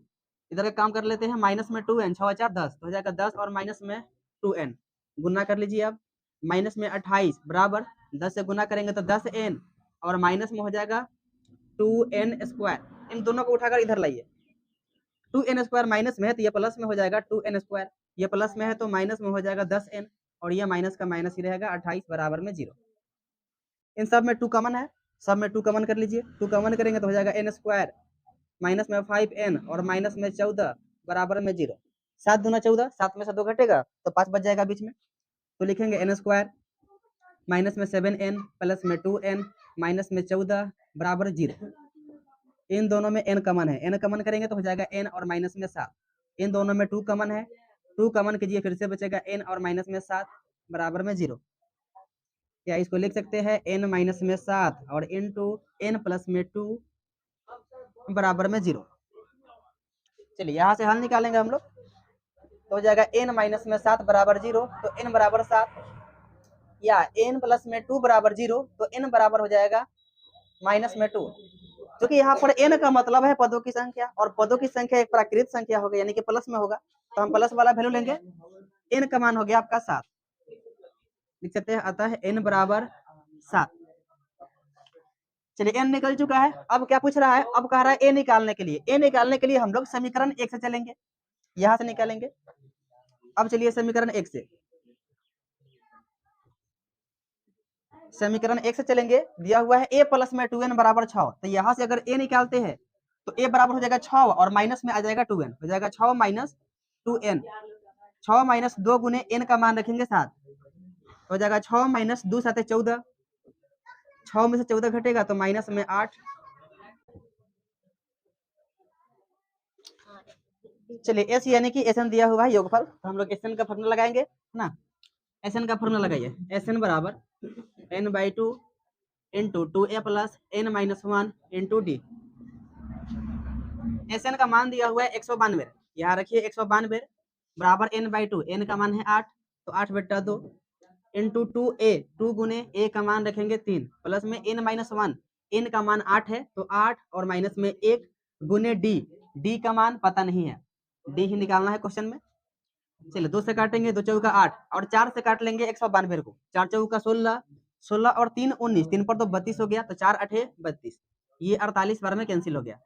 इधर का काम कर लेते हैं, माइनस में 2n, 6 4 10, तो हो जाएगा 10 और माइनस में 2n, गुना कर लीजिए, अब माइनस में 28 बराबर 10 से गुना करेंगे तो 10n और माइनस में हो जाएगा 2n स्क्वायर, इन दोनों को उठाकर इधर लाइए, 2n स्क्वायर माइनस में है तो ये प्लस में हो जाएगा 2n स्क्वायर, ये प्लस में है तो माइनस में हो जाएगा 10n और ये माइनस का माइनस ही रहेगा 28 बराबर में 0, इन सब में 2 कॉमन है, सब में 2 कॉमन कर लीजिए, 2 कॉमन करेंगे तो हो जाएगा n स्क्वायर माइनस में 5n और माइनस में 14 बराबर में 0, 7 दूना 14, 7 में से 2 घटेगा तो 5 बच जाएगा बीच में, तो लिखेंगे n स्क्वायर माइनस में 7n प्लस में 2n माइनस में 14 बराबर 0। इन दोनों में n कमन है, n कमन करेंगे तो हो जाएगा n और माइनस में 7। इन दोनों में 2 कमन है, 2 कमन कीजिए, फिर से बचेगा n और माइनस में 7 बराबर में 0। या इसको लिख सकते हैं n माइनस में 7 और इंटू n प्लस में 2 बराबर में 0। चलिए यहाँ से हल निकालेंगे हम लोग, तो हो जाएगा n माइनस में 7 बराबर 0, तो n बराबर 7, या n प्लस में 2 बराबर 0, तो n बराबर हो जाएगा माइनस में 2। क्योंकि यहाँ पर n का मतलब है पदों की संख्या, और पदों की संख्या एक प्राकृत संख्या होगी, यानी कि प्लस में होगा, तो हम प्लस वाला वैल्यू लेंगे। n का मान हो गया आपका 7, लिख सकते हैं, अतः n बराबर 7। चलिए n निकल चुका है। अब क्या पूछ रहा है, अब कह रहा है a निकालने के लिए। a निकालने के लिए हम लोग समीकरण 1 से चलेंगे, यहां से निकालेंगे। अब चलिए समीकरण 1 से, समीकरण 1 से चलेंगे। दिया हुआ है a प्लस में 2n बराबर 6, तो यहां से अगर a निकालते हैं तो a बराबर हो जाएगा 6 और माइनस में आ जाएगा 2n, हो जाएगा 6 माइनस 2n। 6 माइनस 2 गुने n का मान रखेंगे 7, हो जाएगा 6 माइनस 2 7 14, 6 में से 14 घटेगा तो माइनस में 8। चलिए एस यानी कि एस एन दिया हुआ है योगफल, तो हम लोग एस एन का फॉर्मूला लगाएंगे ना। एस एन का फॉर्मूला लगाइए, एस एन बराबर n/2 into 2a plus n minus 1 into D. S N का मान दिया हुआ है 192, यहाँ रखिए 192 बराबर n/2, n का मान है 8, तो 8/2 इंटू 2a, 2 गुने a का मान रखेंगे 3 प्लस में n माइनस 1, n का मान 8 है, तो 8 और माइनस में 1 गुने d, d का मान पता नहीं है, d ही निकालना है क्वेश्चन में। चलिए 2 से काटेंगे, 2 चौका 8 और 4 से काट लेंगे 192 को, 4 चौका 16, 16 और 3 19, 3 पर तो 32 हो गया, तो 4 8 32, ये 48 बार में कैंसिल हो गया,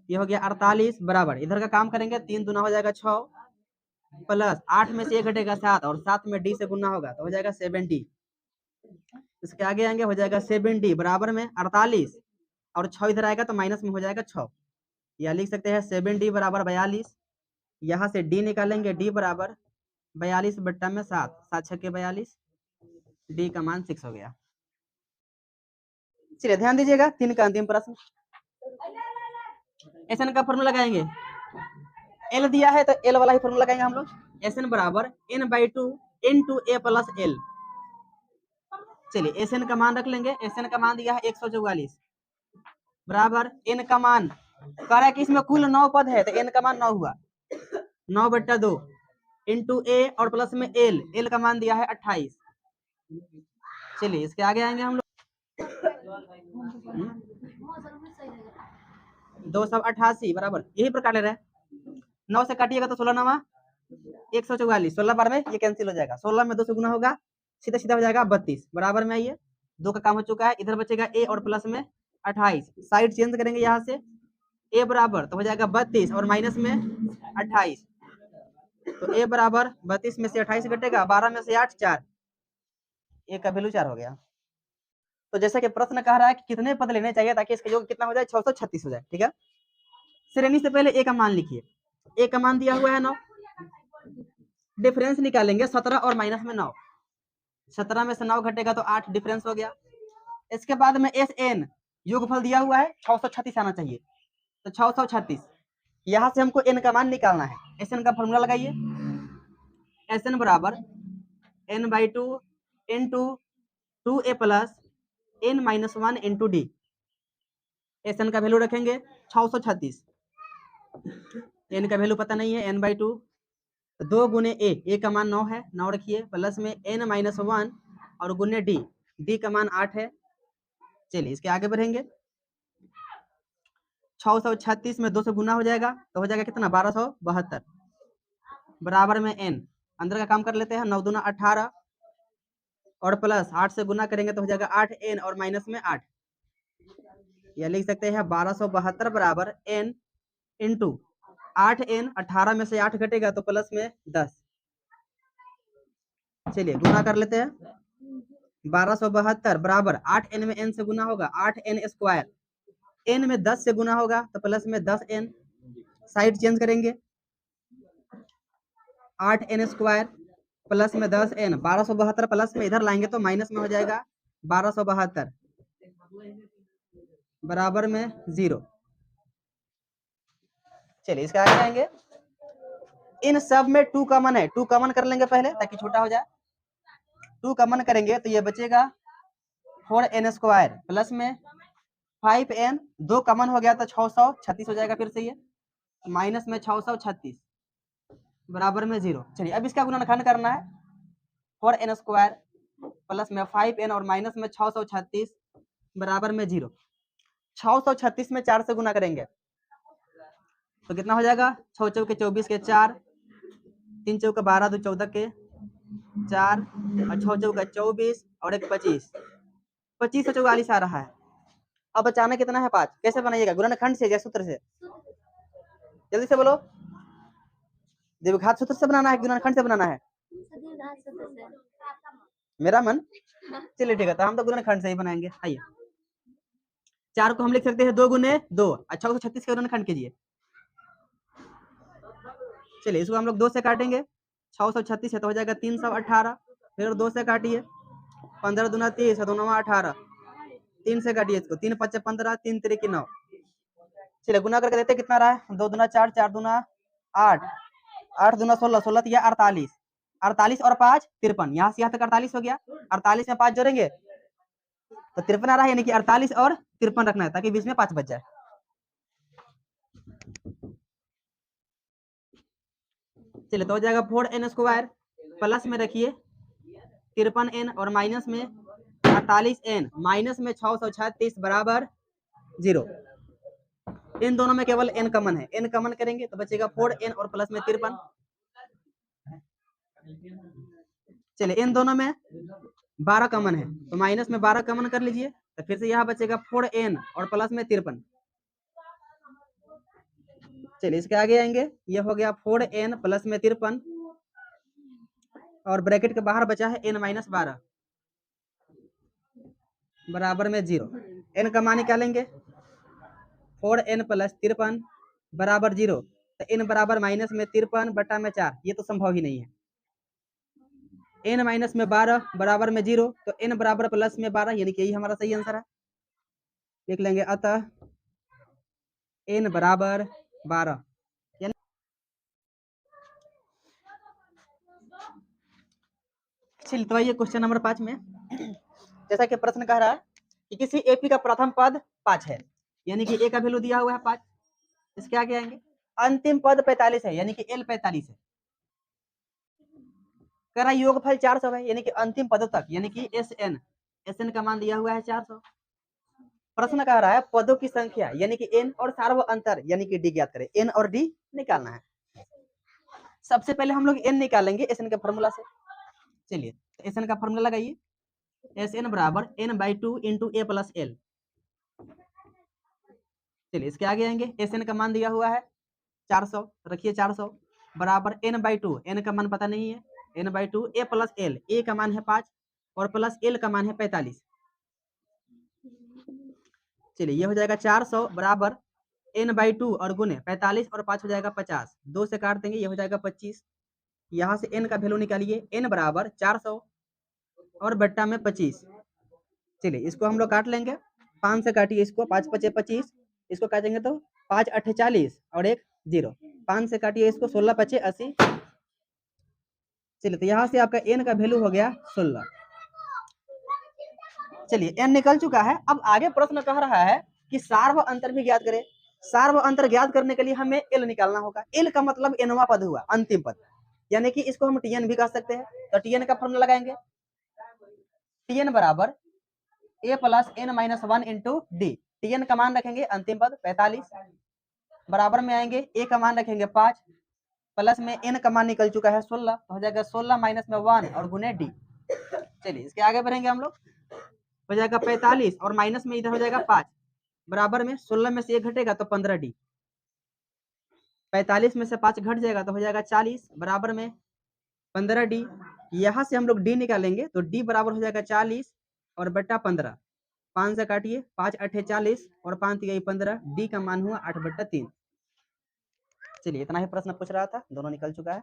ये हो गया 48 बराबर, इधर का काम करेंगे, 3 दूना हो जाएगा 6 प्लस 8 में से 1 घटेगा 7 और 7 में d से गुना होगा, तो हो जाएगा 7d। इसके आगे आएंगे, हो जाएगा 7d बराबर में 48 और 6 इधर आएगा तो माइनस में हो जाएगा 6, या लिख सकते हैं 7d बराबर 42। यहाँ से d निकालेंगे, d बराबर 42 बट्टा में 7, 7 छक्के 42, d का मान 6 हो गया। चलिए ध्यान दीजिएगा, 3 का अंतिम प्रश्न। एस एन का फॉर्मूला लगाएंगे, एल दिया है तो एल वाला ही फॉर्मूला लगाएंगे हम लोग। एस एन बराबर n/2 into a plus L. चलिए एस एन का मान रख लेंगे, एस एन का मान दिया है 144 बराबर n का मान, कह रहा है कि इसमें कुल 9 पद है, तो n का मान 9 हुआ, 9/2 इंटू a और प्लस में एल, एल का मान दिया है 28। चलिए इसके आगे आएंगे हम लोग, 288 बराबर, यही प्रकार ले रहे हैं, 9 से काटिएगा तो 16 9 144, 16 बार में ये कैंसिल हो जाएगा, 16 में 2 से गुना होगा, सीधा सीधा हो जाएगा 32 बराबर में। आइए 2 का काम हो चुका है, इधर बचेगा a और प्लस में 28, साइड चेंज करेंगे यहाँ से, a बराबर तो हो जाएगा 32 और माइनस में 28, तो a बराबर 32 में से 28 घटेगा, 12 में से 8 4, a का वैल्यू 4 हो गया। तो जैसा कि प्रश्न कह रहा है कि कितने पद लेने चाहिए ताकि इसका योग कितना हो जाए, 636 हो जाए, ठीक है। श्रेणी से पहले a का मान लिखिए, a का मान दिया हुआ है 9, डिफरेंस निकालेंगे 17 और माइनस में 9, 17 में से 9 घटेगा तो 8 डिफरेंस हो गया। इसके बाद में एस एन योगफल दिया हुआ है 636 आना चाहिए, तो 636, यहाँ से हमको एन का मान निकालना है। एस एन का फॉर्मूला लगाइए, एस एन बराबर n/2 into 2a plus n minus 1 into D. S N का वैल्यू रखेंगे 636, एन का वैल्यू पता नहीं है, n/2, 2 गुने a का मान 9 है, 9 रखिए, प्लस में n माइनस 1 और गुने d का मान 8 है। चलिए इसके आगे बढ़ेंगे, 636 में 2 से गुना हो जाएगा, तो हो जाएगा कितना, 1272 बराबर में n, अंदर का काम कर लेते हैं, 9 दूना 18 और प्लस 8 से गुना करेंगे तो हो जाएगा 8n और माइनस में 8, या लिख सकते हैं 1272 बराबर n इंटू 8n, 18 में से 8 घटेगा तो प्लस में 10। चलिए गुना कर लेते हैं, 1272 बराबर 8n में n से गुना होगा, 8n स्क्वायर, n में 10 से गुना होगा तो प्लस में 10n, साइड चेंज करेंगे, 8n स्क्वायर प्लस में 10n, 1272 प्लस में इधर लाएंगे तो माइनस में हो जाएगा 1272 बराबर में 0। चलिए इसके आगे जाएंगे। इन सब में 2 कॉमन है, 2 कॉमन कर लेंगे पहले ताकि छोटा हो जाए। 2 कॉमन करेंगे तो ये बचेगा 4n² प्लस में 5n, 2 कॉमन हो गया तो 636 हो जाएगा फिर से ये, माइनस में 636 बराबर में 0। चलिए अब इसका गुणनखंड करना है। 4n² प्लस में 5n और माइनस में 636 बराबर में 0। 636 में 4 से गुना करेंगे तो कितना हो जाएगा, 6 चौके 24 के 4, 3 चौके 12, 2 14 के 4 और 6 चौका 24 और 1 25, 25 से 44 आ रहा है। अब बचाना कितना है 5, कैसे बनाइएगा, गुणनखंड से या सूत्र से, जल्दी से बोलो। द्विघात सूत्र से बनाना है, गुणनखंड से बनाना है, मेरा मन। चलिए ठीक है, तो हम तो गुणनखंड से ही बनाएंगे। आइए 4 को हम लिख सकते हैं 2 गुने 2, 636 का गुणनखंड कीजिए। चलिए इसको हम लोग 2 से काटेंगे, 636 है तो हो जाएगा 318, फिर 2 से काटिए, 15 दूना 30, 2 9 18, 3 से काटिए इसको, 3 5 15, 3 3 9। चलिए गुना करके देते कितना रहा है, 2 दूना 4, 4 दूना 8, 8 दूना 16, 16 या 48, 48 और 5 53, यहाँ से यहाँ तक 48 हो गया, 48 में 5 जोड़ेंगे तो 53 आ रहा है, यानी कि 48 और 53 रखना है ताकि बीच में 5 बच जाए। चलिए तो हो जाएगा 4n² प्लस में रखिए 53n और माइनस में 48n, माइनस में 636 बराबर 0। इन दोनों में केवल n कॉमन है, n कॉमन करेंगे तो बचेगा 4n और प्लस में 53। चलिए इन दोनों में 12 कॉमन है तो माइनस में 12 कॉमन कर लीजिए, तो फिर से यहाँ बचेगा 4n और प्लस में 53। चलिए इसके आगे आएंगे, ये हो गया 4n प्लस में 53 और ब्रैकेट के बाहर बचा है n माइनस 12 बराबर में 0। n का मान निकालेंगे, 4n प्लस 53 बराबर 0, तो n बराबर माइनस में 53 बटा में 4, ये तो संभव ही नहीं है। n माइनस में 12 बराबर में 0, तो n बराबर प्लस में 12, यानी कि यही हमारा सही आंसर है। लिख लेंगे अतः n बराबर 12। चलिए तो आइए क्वेश्चन नंबर 5 में, जैसा कि प्रश्न कह रहा है कि किसी एपी का प्रथम पद 5 है, यानी कि ए का वैल्यू दिया हुआ है 5, इसके आगे आएंगे अंतिम पद 45 है, यानी कि एल 45 है, कह रहा है योगफल 400 है, यानी कि अंतिम पदों तक, यानी कि एस एन का मान दिया हुआ है 400। प्रश्न कह रहा है पदों की संख्या यानी कि एन और सार्व अंतर यानी कि डी ज्ञात करें, एन और डी निकालना है। सबसे पहले हम लोग एन निकालेंगे एस एन के फॉर्मूला से। चलिए एस एन का फॉर्मूला लगाइए, एस एन बराबर n/2 into A plus L. चलिए इसके आगे आएंगे, एस एन का मान दिया हुआ है 400, रखिए 400 बराबर n/2, एन का मान पता नहीं है, n/2 A plus L, A का मान है 5 और प्लस एल का मान है 45। चलिए ये हो जाएगा 400 बराबर n/2 और गुने 45 और 5 हो जाएगा 50, 2 से काट देंगे, ये हो जाएगा 25। यहाँ से n का वैल्यू निकालिए, n बराबर 400 और बट्टा में 25। चलिए इसको हम लोग काट लेंगे, 5 से काटिए इसको, 5 5 25, इसको काटेंगे तो 5 8 40 और 1 0, 5 से काटिए इसको, 16 5 80। चलिए तो यहाँ से आपका n का वैल्यू हो गया 16। चलिए n निकल चुका है। अब आगे प्रश्न कह रहा है कि सार्व अंतर भी ज्ञात करें। सार्व अंतर ज्ञात करने के लिए हमें एल निकालना होगा। एल का मतलब एनवा पद हुआ, अंतिम पद, यानी कि इसको हम टीएन भी कह सकते हैं। तो टीएन का फॉर्मूला लगाएंगे, टीएन बराबर A plus N minus 1 into D. T N का मान रखेंगे अंतिम पद 45, बराबर में आएंगे ए का मान रखेंगे 5, प्लस में एन का मान निकल चुका है 16, तो हो जाएगा 16 माइनस में 1 और गुने डी। चलिए इसके आगे बढ़ेंगे हम लोग, हो जाएगा 45 और माइनस में इधर हो जाएगा 5, बराबर में 16 में से 1 घटेगा तो 15 डी, 45 में से 5 घट जाएगा तो हो जाएगा 40, बराबर में 15 डी। यहाँ से हम लोग डी निकालेंगे तो डी बराबर हो जाएगा 40 और बट्टा 15, 5 से काटिए, 5 8 40 और 5 3 15, डी का मान हुआ 8/3। चलिए इतना ही प्रश्न पूछ रहा था, दोनों निकल चुका है।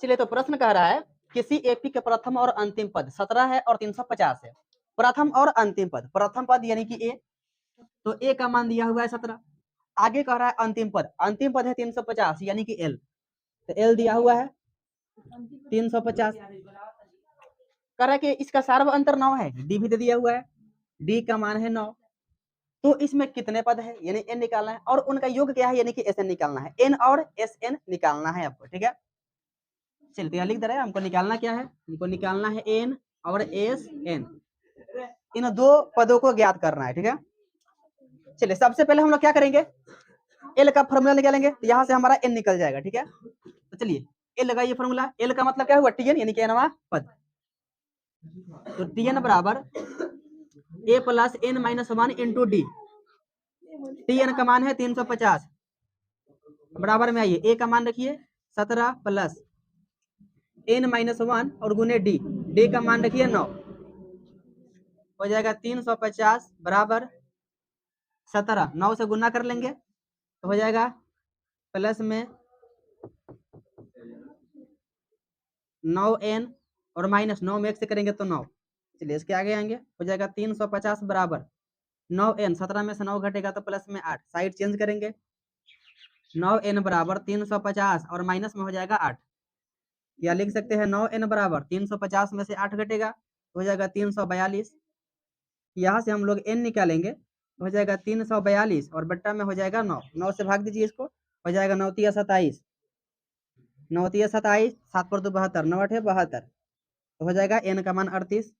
चलिए, तो प्रश्न कह रहा है किसी एपी के प्रथम और अंतिम पद 17 है और 350 है। प्रथम और अंतिम पद, प्रथम पद यानी कि ए, तो ए का मान दिया हुआ है 17। आगे कह रहा है अंतिम पद है 350 यानी कि एल, तो एल दिया हुआ है 350। कह रहा है कि इसका सार्व अंतर 9 है, डी भी दे दिया हुआ है, डी का मान है 9। तो इसमें कितने पद है यानी एन निकालना है, और उनका योग क्या है यानी कि एस एन निकालना है, एन और एस एन निकालना है आपको, ठीक है। चलिए, तो यहाँ लिख दे रहे हैं, हमको निकालना क्या है, हमको निकालना है एन और एस एन, इन दो पदों को ज्ञात करना है, ठीक है। चलिए, सबसे पहले हम लोग क्या करेंगे, एल का फॉर्मूला निकालेंगे, तो यहाँ से हमारा एन निकल जाएगा, ठीक है। तो चलिए, एल लगाइए फॉर्मूला, एल का मतलब क्या हुआ, टी एन यानी कि एनवा पद। तो टी एन बराबर A plus N minus 1 into D, T N का मान है 350, बराबर में आइए ए का मान रखिए 17 प्लस एन माइनस 1 और गुने डी, डी का मान रखिए 9, हो जाएगा 350 बराबर 17, 9 से गुना कर लेंगे तो हो जाएगा प्लस में 9n और माइनस 9 में एक से करेंगे तो 9। चलिए, इसके आगे आएंगे, हो जाएगा 350 बराबर 9n, 17 में से 9 घटेगा तो प्लस में 8, साइड चेंज करेंगे, 9n बराबर 350 और माइनस में हो जाएगा 8, या लिख सकते हैं 9n बराबर 350 में से 8 घटेगा तो हो जाएगा 342। यहाँ से हम लोग n निकालेंगे, हो जाएगा 342 और बट्टा में हो जाएगा 9, 9 से भाग दीजिए इसको, हो जाएगा 9 तिया 27, 9 तिया 27, 7 पर 2 72, 9 8 72, तो हो जाएगा n का मान 38।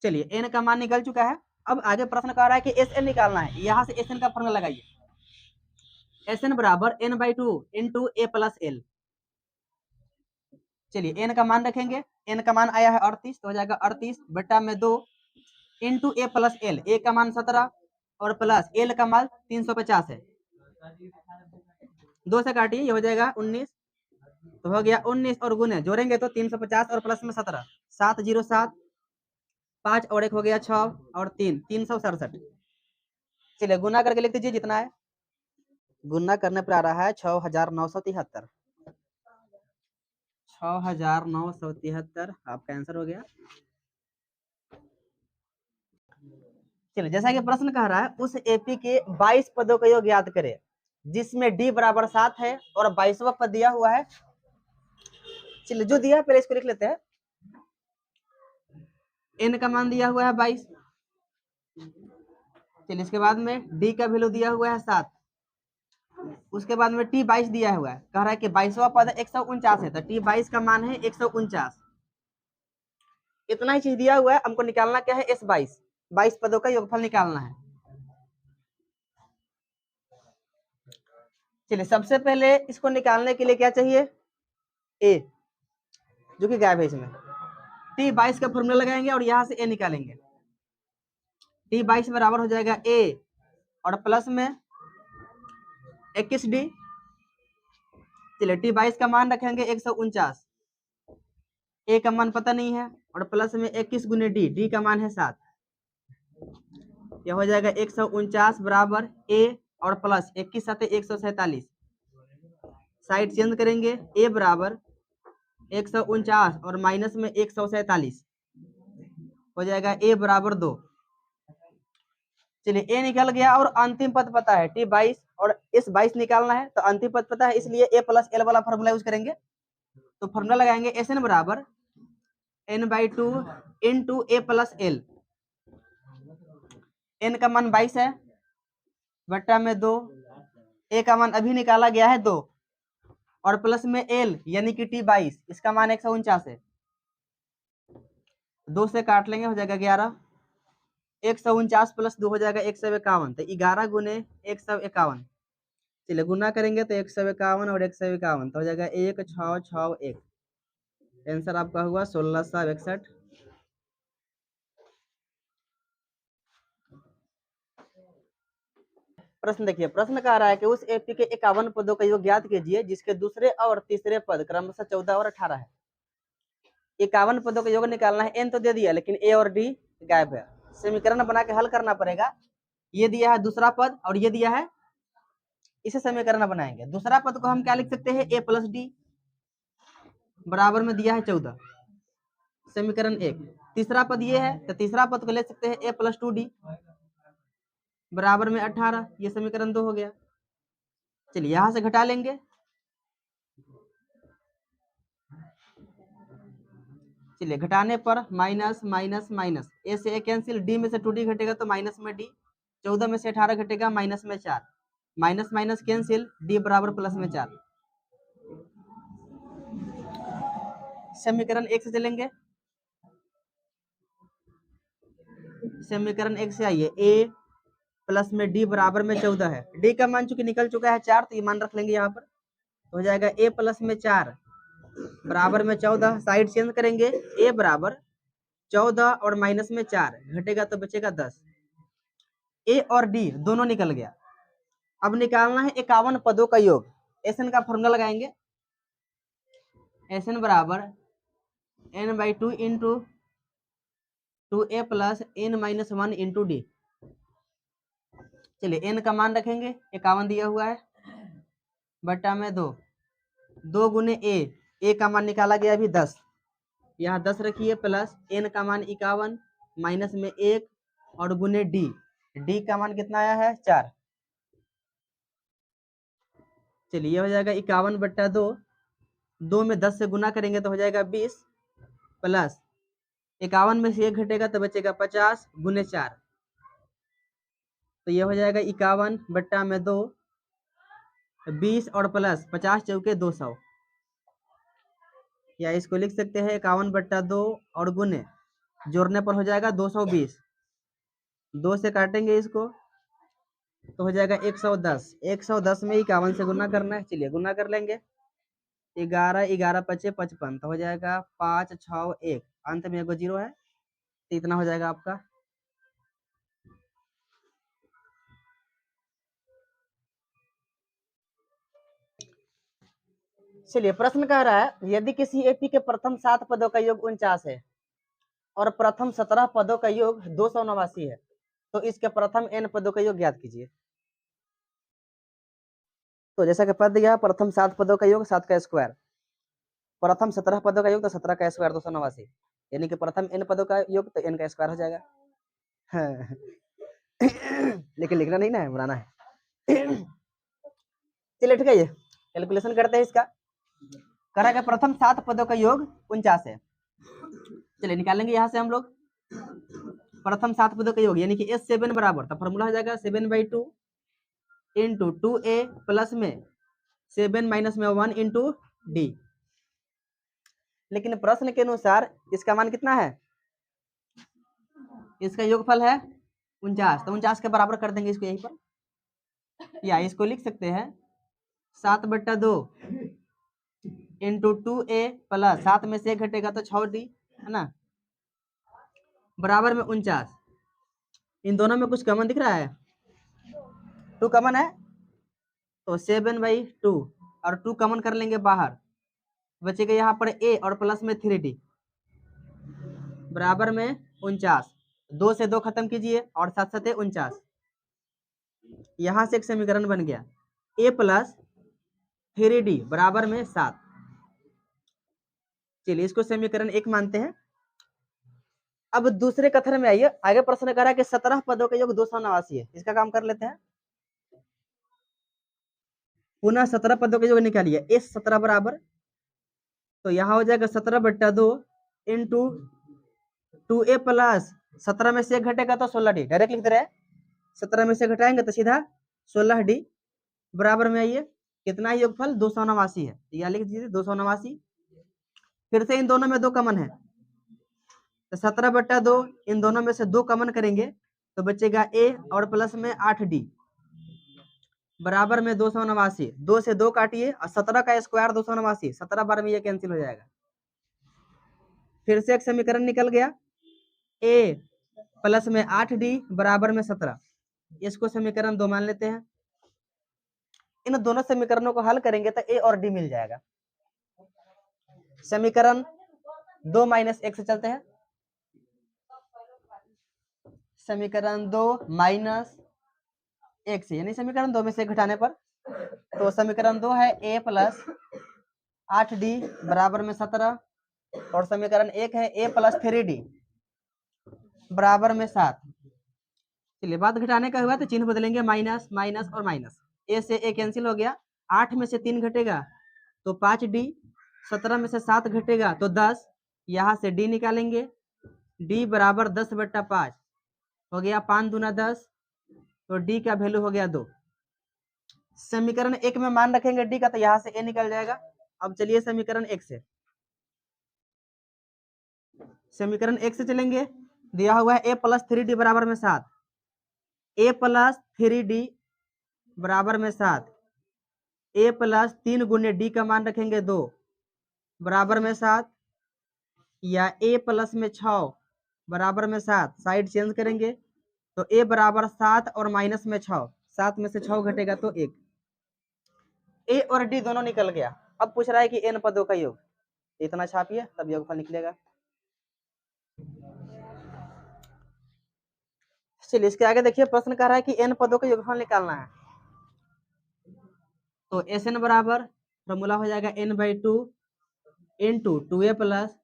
चलिए, n का मान निकल चुका है। अब आगे प्रश्न कह रहा है कि एस एन निकालना है, यहाँ से एस एन का फॉर्मूला लगाइए, एस एन बराबर n/2 into A plus L. चलिए, n का मान रखेंगे, n का मान आया है 38, तो हो जाएगा 38 बट्टा में 2 into A plus L, A का मान 17 और प्लस एल का मान 350 है, 2 से काटिए, ये हो जाएगा 19, तो हो गया 19 और गुने जोड़ेंगे तो 350 और प्लस में 17, 7 0 7, 5 और 1 हो गया 6 और 3 367। चलिए, गुना करके लिख दीजिए जितना है, गुना करने पर आ रहा है 6973, 6973 आपका आंसर हो गया। चलिए, जैसा कि प्रश्न कह रहा है उस एपी के 22 पदों का योग ज्ञात करें जिसमें डी बराबर 7 है और 22वां पद दिया हुआ है। चलिए, जो दिया है पहले इसको लिख लेते हैं, एन का मान दिया हुआ है 22, चलिए इसके बाद में डी का वैल्यू दिया हुआ है 7, उसके बाद में टी 22 दिया हुआ है, कह रहा है कि 22वां पद 149 है, तो टी 22 का मान है 149। इतना ही चीज दिया हुआ है, हमको निकालना क्या है एस 22, 22 पदों का योगफल निकालना है। चलिए, सबसे पहले इसको निकालने के लिए क्या चाहिए, ए, जो कि गायब है इसमें, टी 22 का फॉर्मूला लगाएंगे और यहां से ए निकालेंगे, टी 22 बराबर हो जाएगा ए और प्लस में 21 डी। चलिए, टी 22 का मान रखेंगे 149, ए का मान पता नहीं है, और प्लस में 21 गुने डी, डी का मान है 7, यह हो जाएगा 149 बराबर ए और प्लस 21 7 147, साइड चेंज करेंगे, ए बराबर 149 और माइनस में 147, हो जाएगा ए बराबर 2। चलिए, ए निकल गया और अंतिम पद पता है टी 22 और इस 22 निकालना है, तो अंतिम पद पता है, इसलिए ए प्लस एल वाला फॉर्मूला यूज करेंगे। तो फॉर्मूला लगाएंगे एस एन बराबर n/2 into A plus L, N का मान 22 है बट्टा में 2, ए का मान अभी निकाला गया है 2 और प्लस में एल यानी कि टी 22, इसका मान 149 है, 2 से काट लेंगे, हो जाएगा 11, 149 प्लस 2 हो जाएगा 151, तो 11 गुने 151, चलिए गुना करेंगे तो 151 और 151, तो हो जाएगा 1661, आंसर आपका हुआ 1661। प्रश्न देखिए, प्रश्न कह रहा है कि उस एपी के 51 पदों का योग ज्ञात कीजिए जिसके दूसरे और तीसरे पद क्रमशः 14 और 18 है। 51 पदों का योग निकालना है, एन तो दे दिया लेकिन ए और डी गायब है, समीकरण बना के हल करना पड़ेगा। ये दिया है दूसरा पद और ये दिया है इसे समीकरण बनाएंगे। दूसरा पद को हम क्या लिख सकते हैं, ए प्लस डी बराबर में दिया है 14, समीकरण 1। तीसरा पद ये है तो तीसरा पद को ले सकते हैं ए प्लस 2d बराबर में 18, ये समीकरण 2 हो गया। चलिए यहां से घटा लेंगे, चलिए घटाने पर माइनस माइनस माइनस, ए से ए कैंसिल, डी में से 2d घटेगा तो माइनस में डी, 14 में से 18 घटेगा माइनस में 4, माइनस माइनस कैंसिल, डी बराबर प्लस में 4। समीकरण 1 से चलेंगे, समीकरण 1 से आइए, ए प्लस में डी बराबर में 14 है, डी का मान चूंकि निकल चुका है 4 तो ये मान रख लेंगे यहाँ पर, तो हो जाएगा ए प्लस में 4 बराबर में 14, साइड चेंज करेंगे, ए बराबर 14 और माइनस में 4 घटेगा तो बचेगा 10, ए और डी दोनों निकल गया। अब निकालना है 51 पदों का योग, एसएन का फॉर्मूला लगाएंगे, एसएन बराबर n/2 into 2a plus n-1 into D. चलिए n का मान रखेंगे, 51 दिया हुआ है, बटा में 2, 2 गुने ए का मान निकाला गया अभी 10, यहाँ 10 रखिए, प्लस n का मान 51 माइनस में 1 और गुने डी का मान कितना आया है 4। चलिए ये हो जाएगा 51 बट्टा 2, 2 में 10 से गुना करेंगे तो हो जाएगा 20, प्लस 51 में से 1 घटेगा तो बचेगा 50 गुने 4, तो ये हो जाएगा 51 बट्टा में 2, 20 और प्लस 50 चौके 200, या इसको लिख सकते हैं 51 बट्टा 2 और गुने, जोड़ने पर हो जाएगा 220, 2 से काटेंगे इसको तो हो जाएगा 110, 110 में 51 से गुना करना है, चलिए गुना कर लेंगे, 11 11 पचे 55, तो हो जाएगा 5 6 1, अंत में एगो 0 है, तो इतना हो जाएगा आपका। चलिए प्रश्न कह रहा है, यदि किसी एपी के प्रथम 7 पदों का योग 49 है और प्रथम 17 पदों का योग 289 है, तो इसके प्रथम n पदों का योग ज्ञात कीजिए। तो जैसा कि पद दिया, प्रथम 7 पदों का योग 7 का स्क्वायर, प्रथम 17 पदों का योग तो 17 का स्क्वायर 289, यानी कि प्रथम n पदों का योग तो n का स्क्वायर हो जाएगा। लेकिन लिखना नहीं ना है, बनाना है। चलिए ठीक है, ये कैलकुलेशन करते हैं इसका। करा गया प्रथम 7 पदों का योग 49 है, चलिए निकालेंगे यहाँ से हम लोग प्रथम 7 पदों का योग, यानी कि S7 बराबर, तो फॉर्मूला हो जाएगा 7/2 इंटू 2a प्लस में 7 माइनस में 1 इंटू डी। लेकिन प्रश्न के अनुसार इसका मान कितना है, इसका योगफल है 49, तो 49 के बराबर कर देंगे इसको यहीं पर, या इसको लिख सकते हैं 7/2 इंटू 2a प्लस 7 में से 1 घटेगा तो 6d, है ना, बराबर में 49। इन दोनों में कुछ कॉमन दिख रहा है, 2 कॉमन है, तो 7/2 और 2 कॉमन कर लेंगे बाहर, बचेगा यहाँ पर a और प्लस में 3d बराबर में 49, 2 से 2 खत्म कीजिए और 7 7 49, यहाँ से एक समीकरण बन गया, a प्लस 3d बराबर में 7। चलिए इसको समीकरण 1 मानते हैं। अब दूसरे कथन में आइए, आगे प्रश्न कर रहा है कि 17 पदों का योग 289 है, इसका काम कर लेते हैं। पुनः 17 पदों का योग निकालिए, S17 बराबर, तो यहाँ हो जाएगा 17/2 इंटू 2a प्लस 17 में से 1 घटेगा तो 16d, डायरेक्ट लिख दे रहे हैं, 17 में से घटाएंगे तो सीधा 16d बराबर में आइए कितना योगफल 289 है, या लिख दीजिए 289। फिर से इन दोनों में 2 कॉमन है, तो 17/2 इन दोनों में से 2 कॉमन करेंगे तो बचेगा a और प्लस में 8d बराबर में 289, 2 से 2 काटिए और 17 का स्क्वायर 289, 17 बार में ये कैंसिल हो जाएगा। फिर से एक समीकरण निकल गया, a प्लस में 8d बराबर में 17, इसको समीकरण 2 मान लेते हैं। इन दोनों समीकरणों को हल करेंगे तो a और d मिल जाएगा। समीकरण 2 माइनस 1 से चलते हैं, समीकरण 2 माइनस 1 से, यानी समीकरण 2 में से घटाने पर तो समीकरण 2 है a प्लस 8d बराबर में 17, और समीकरण 1 है a प्लस 3d बराबर में 7। चलिए बात घटाने का हुआ तो चिन्ह बदलेंगे, माइनस माइनस और माइनस, a से a कैंसिल हो गया, 8 में से 3 घटेगा तो 5d, 17 में से 7 घटेगा तो 10, यहाँ से d निकालेंगे, d बराबर 10/5 हो गया, 5 दूना 10, तो d का वैल्यू हो गया 2। समीकरण 1 में मान रखेंगे d का तो यहाँ से a निकल जाएगा। अब चलिए समीकरण 1 से, समीकरण 1 से चलेंगे, दिया हुआ है a प्लस 3d बराबर में 7, a प्लस 3d बराबर में 7, a प्लस 3 गुने d का मान रखेंगे 2 बराबर में 7, या a प्लस में 6 बराबर में 7, साइड चेंज करेंगे तो a बराबर 7 और माइनस में 6, 7 में से 6 घटेगा तो 1, a और d दोनों निकल गया। अब पूछ रहा है कि n पदों का योग, इतना छापिए तब योगफल निकलेगा। चलिए इसके आगे देखिए, प्रश्न कह रहा है कि n पदों का योगफल निकालना है, तो Sn बराबर फॉर्मूला हो जाएगा n/2 into 2a plus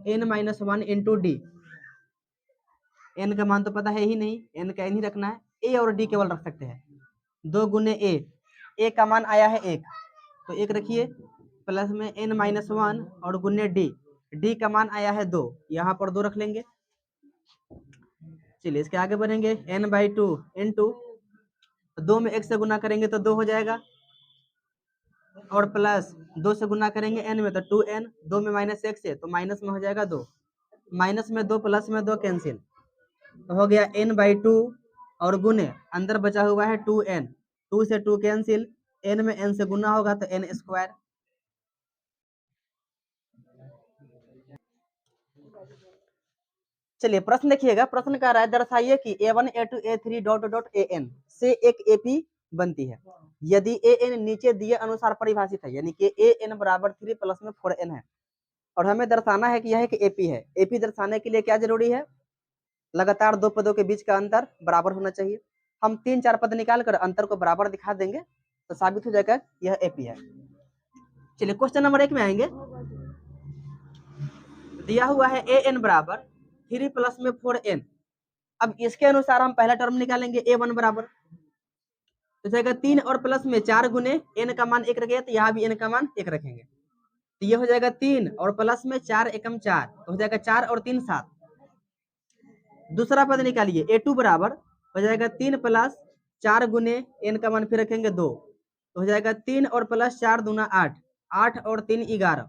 n-1 into d। n का मान तो पता है ही नहीं, n का n ही रखना है, a और d केवल रख सकते हैं। 2 गुने a का मान आया है 1, तो 1 रखिए, प्लस में n-1 और गुने d का मान आया है 2, यहाँ पर 2 रख लेंगे। चलिए इसके आगे बढ़ेंगे, n/2 इंटू 2 में 1 से गुना करेंगे तो 2 हो जाएगा, और प्लस 2 से गुना करेंगे n में तो 2n, 2 में माइनस 1 से तो माइनस में हो जाएगा 2, माइनस में 2 प्लस में 2 कैंसिल, तो हो गया n/2 और गुने अंदर बचा हुआ है 2n, 2 से 2 कैंसिल, n में n से गुना होगा तो n स्क्वायर। चलिए प्रश्न देखिएगा, प्रश्न कह रहा है दर्शाइए कि a1 a2 a3 dot dot an से एक ap बनती है यदि an नीचे दिए अनुसार परिभाषित है, यानी कि an बराबर 3 प्लस में 4n है, और हमें दर्शाना है कि यह एक एपी है। एपी दर्शाने के लिए क्या जरूरी है, लगातार दो पदों के बीच का अंतर बराबर होना चाहिए। हम 3-4 पद निकाल कर अंतर को बराबर दिखा देंगे तो साबित हो जाएगा यह एपी है। चलिए क्वेश्चन नंबर 1 में आएंगे, दिया हुआ है an बराबर 3 प्लस में 4n। अब इसके अनुसार हम पहला टर्म निकालेंगे, a1 बराबर तो जाएगा 3 और प्लस में 4 गुने n का मान 1 रखेगा, तो यहाँ भी n का मान 1 रखेंगे, तो ये हो जाएगा 3 और प्लस में 4 एकम 4, तो हो जाएगा 4 और 3 7। दूसरा पद निकालिए, a2 बराबर हो जाएगा 3 प्लस 4 गुने n का मान फिर रखेंगे 2, तो हो जाएगा 3 और प्लस 4 दूना 8, 8 और 3 11।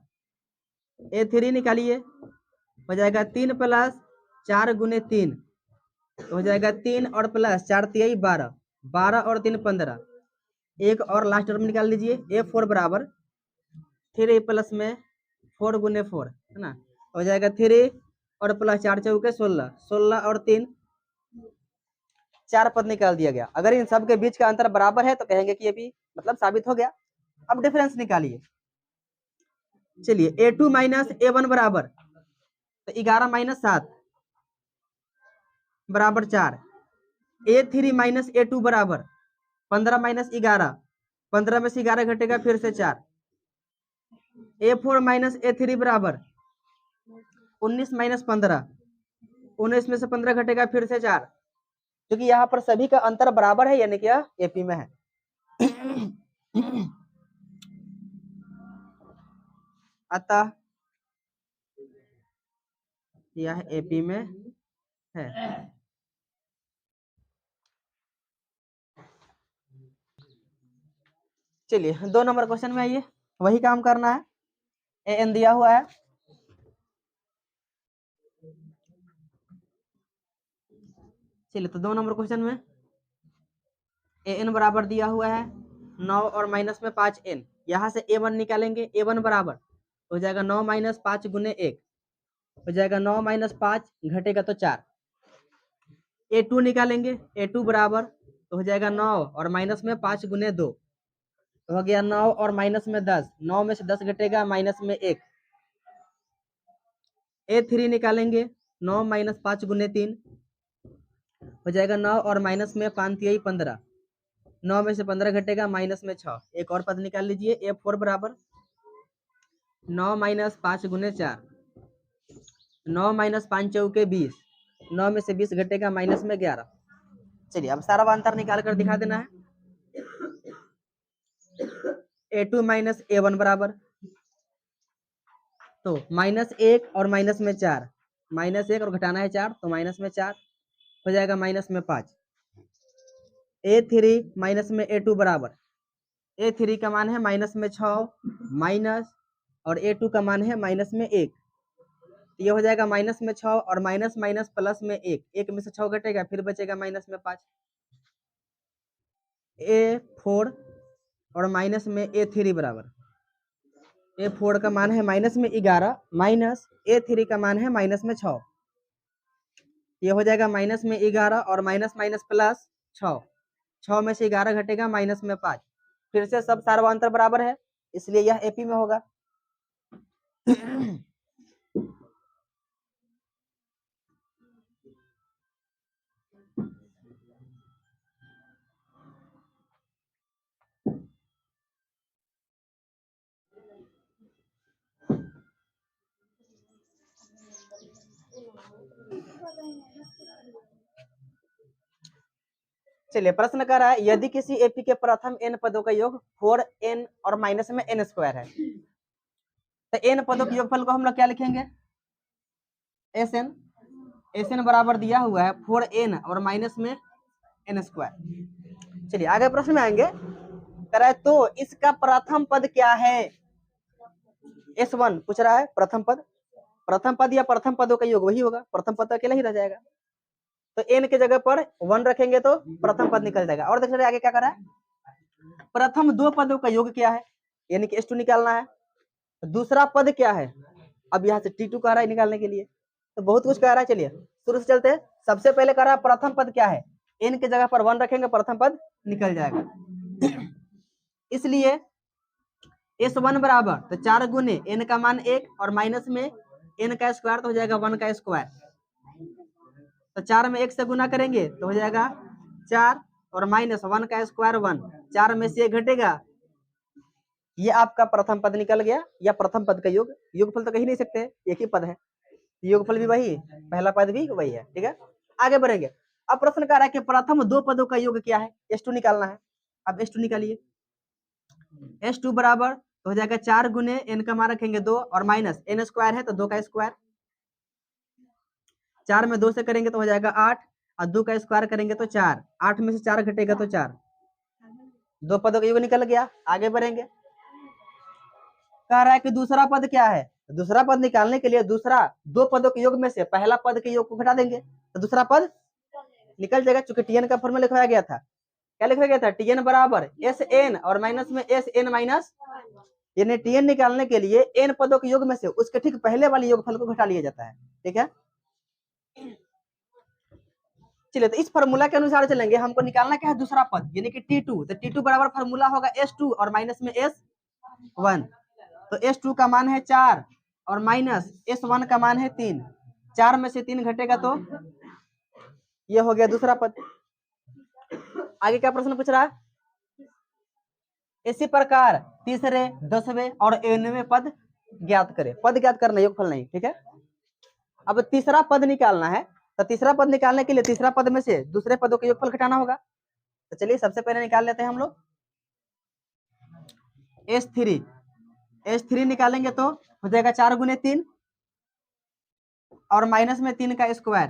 a3 निकालिए, हो जाएगा 3 प्लस 4 गुने 3, तो हो जाएगा 3 और प्लस 4 3 12, 12 और 3 15। एक और लास्ट टर्म निकाल लीजिए, a4 बराबर 3 प्लस में 4 गुने 4 है ना, हो जाएगा 3 और प्लस 4 चौके 16, 16 और 3 4 पद निकाल दिया गया। अगर इन सब के बीच का अंतर बराबर है तो कहेंगे कि ये भी मतलब साबित हो गया। अब डिफरेंस निकालिए, चलिए a2 माइनस a1 बराबर तो 11 माइनस 7 बराबर 4, a3 माइनस a2 बराबर 15 माइनस 11, 15 में से 11 घटेगा फिर से 4, a4 माइनस a3 बराबर 19 माइनस 15, 19 में से 15 घटेगा फिर से 4, क्योंकि यहाँ पर सभी का अंतर बराबर है, यानी कि यह एपी में है। अतः यह एपी में है। चलिए 2 नंबर क्वेश्चन में आइए, वही काम करना है, एन दिया हुआ है, चलिए तो 2 नंबर क्वेश्चन में एन बराबर दिया हुआ है 9 और माइनस में 5n, यहाँ से a1 निकालेंगे, a1 बराबर हो जाएगा 9 माइनस 5 गुने 1, हो जाएगा 9 माइनस 5 घटेगा तो 4। a2 निकालेंगे, a2 बराबर तो हो जाएगा 9 और माइनस में 5 गुने 2, तो हो गया 9 और माइनस में 10, 9 में से 10 घटेगा माइनस में 1। a3 निकालेंगे, 9 माइनस 5 गुने 3 हो जाएगा 9 और माइनस में 5 3 15, 9 में से 15 घटेगा, माइनस में 6। एक और पद निकाल लीजिए, A4 बराबर 9 माइनस 5 गुने 4, 9 माइनस 5 चौके 20, 9 में से 20 घटेगा, माइनस में 11। चलिए अब सारा अंतर निकाल कर दिखा देना है। A2 माइनस A1 बराबर, तो -1 और माइनस में 4, -1 और घटाना है 4, तो माइनस में 4 हो जाएगा, माइनस में 5। A3 माइनस में A2 बराबर, A3 का मान है माइनस में 6 माइनस, और A2 का मान है माइनस में 1, तो ये हो जाएगा माइनस में 6 और माइनस माइनस प्लस में 1, 1 में से 6 घटेगा, फिर बचेगा माइनस में 5। A4 और माइनस में A3 बराबर, A4 का मान है माइनस में 11 माइनस A3 का मान है माइनस में 6, ये हो जाएगा माइनस में 11 और माइनस माइनस प्लस 6, 6 में से 11 घटेगा, माइनस में 5। फिर से सब सार्वंतर बराबर है, इसलिए यह एपी में होगा। चलिए प्रश्न कर रहा है, यदि किसी एपी के प्रथम n पदों का योग 4n और माइनस में n स्क्वायर है, तो n पदों के योगफल को हम लोग क्या लिखेंगे, Sn। Sn बराबर दिया हुआ है 4n और माइनस में n स्क्वायर। चलिए आगे प्रश्न में आएंगे, कह रहा है तो इसका प्रथम पद क्या है। S1 पूछ रहा है, प्रथम पद, प्रथम पद या प्रथम पदों का योग वही होगा, प्रथम पद अकेला ही रह जाएगा, तो n के जगह पर 1 रखेंगे तो प्रथम पद निकल जाएगा। और देख रहे आगे क्या कर रहा है, प्रथम दो पदों का योग क्या है, यानी कि S2 निकालना है। दूसरा पद क्या है, अब यहाँ से T2 कह रहा है निकालने के लिए, तो बहुत कुछ कह रहा है। चलिए शुरू से चलते हैं, सबसे पहले कह रहा है प्रथम पद क्या है, n के जगह पर 1 रखेंगे, प्रथम पद निकल जाएगा। इसलिए S1 बराबर, तो 4 गुने n का मान 1 और माइनस में n का स्क्वायर, तो हो जाएगा 1 का स्क्वायर, तो 4 में 1 से गुना करेंगे तो हो जाएगा 4 और माइनस 1 का स्क्वायर 1, 4 में से 1 घटेगा, ये आपका प्रथम पद निकल गया, या प्रथम पद का योग। योगफल तो कह ही नहीं सकते, एक ही पद है, योगफल भी वही, पहला पद भी वही है। ठीक है, आगे बढ़ेंगे। अब प्रश्न कर रहा है कि प्रथम दो पदों का योग क्या है, S2 निकालना है। अब S2 निकालिए, S2 बराबर तो हो जाएगा 4 गुने n का मान रखेंगे 2 और माइनस n स्क्वायर है तो 2 का स्क्वायर, 4 में 2 से करेंगे तो हो जाएगा 8 और 2 का स्क्वायर करेंगे तो 4, 8 में से 4 घटेगा तो 4, दो पदों का योग निकल गया। आगे बढ़ेंगे, कह रहा है कि दूसरा पद क्या है, दूसरा पद निकालने के लिए दूसरा दो पदों के योग में से पहला पद के योग को घटा देंगे तो दूसरा पद निकल जाएगा। चूंकि Tn का फॉर्मूला लिखवाया गया था, क्या लिखा गया था, Tn बराबर Sn और माइनस में Sn माइनस, यानी Tn निकालने के लिए n पदों के योग में से उसके ठीक पहले वाले योगफल को घटा लिया जाता है। ठीक है, चलिए तो इस फार्मूला के अनुसार चलेंगे, हमको निकालना क्या है, दूसरा पद यानी कि T2, तो T2 बराबर फार्मूला होगा S2 और माइनस में S1, तो S2 का मान है 4 और माइनस S1 का मान है 3, 4 में से 3 घटेगा तो ये हो गया दूसरा पद। आगे क्या प्रश्न पूछ रहा है, इसी प्रकार तीसरे 10वें और 11वें पद ज्ञात करें। पद ज्ञात करना, योगफल नहीं। ठीक है, अब तीसरा पद निकालना है, तो तीसरा पद निकालने के लिए तीसरा पद में से दूसरे पदों का योगफल घटाना होगा। तो चलिए सबसे पहले निकाल लेते हैं हम लोग S3, S3 निकालेंगे तो हो जाएगा 4 गुने 3 और माइनस में 3 का स्क्वायर,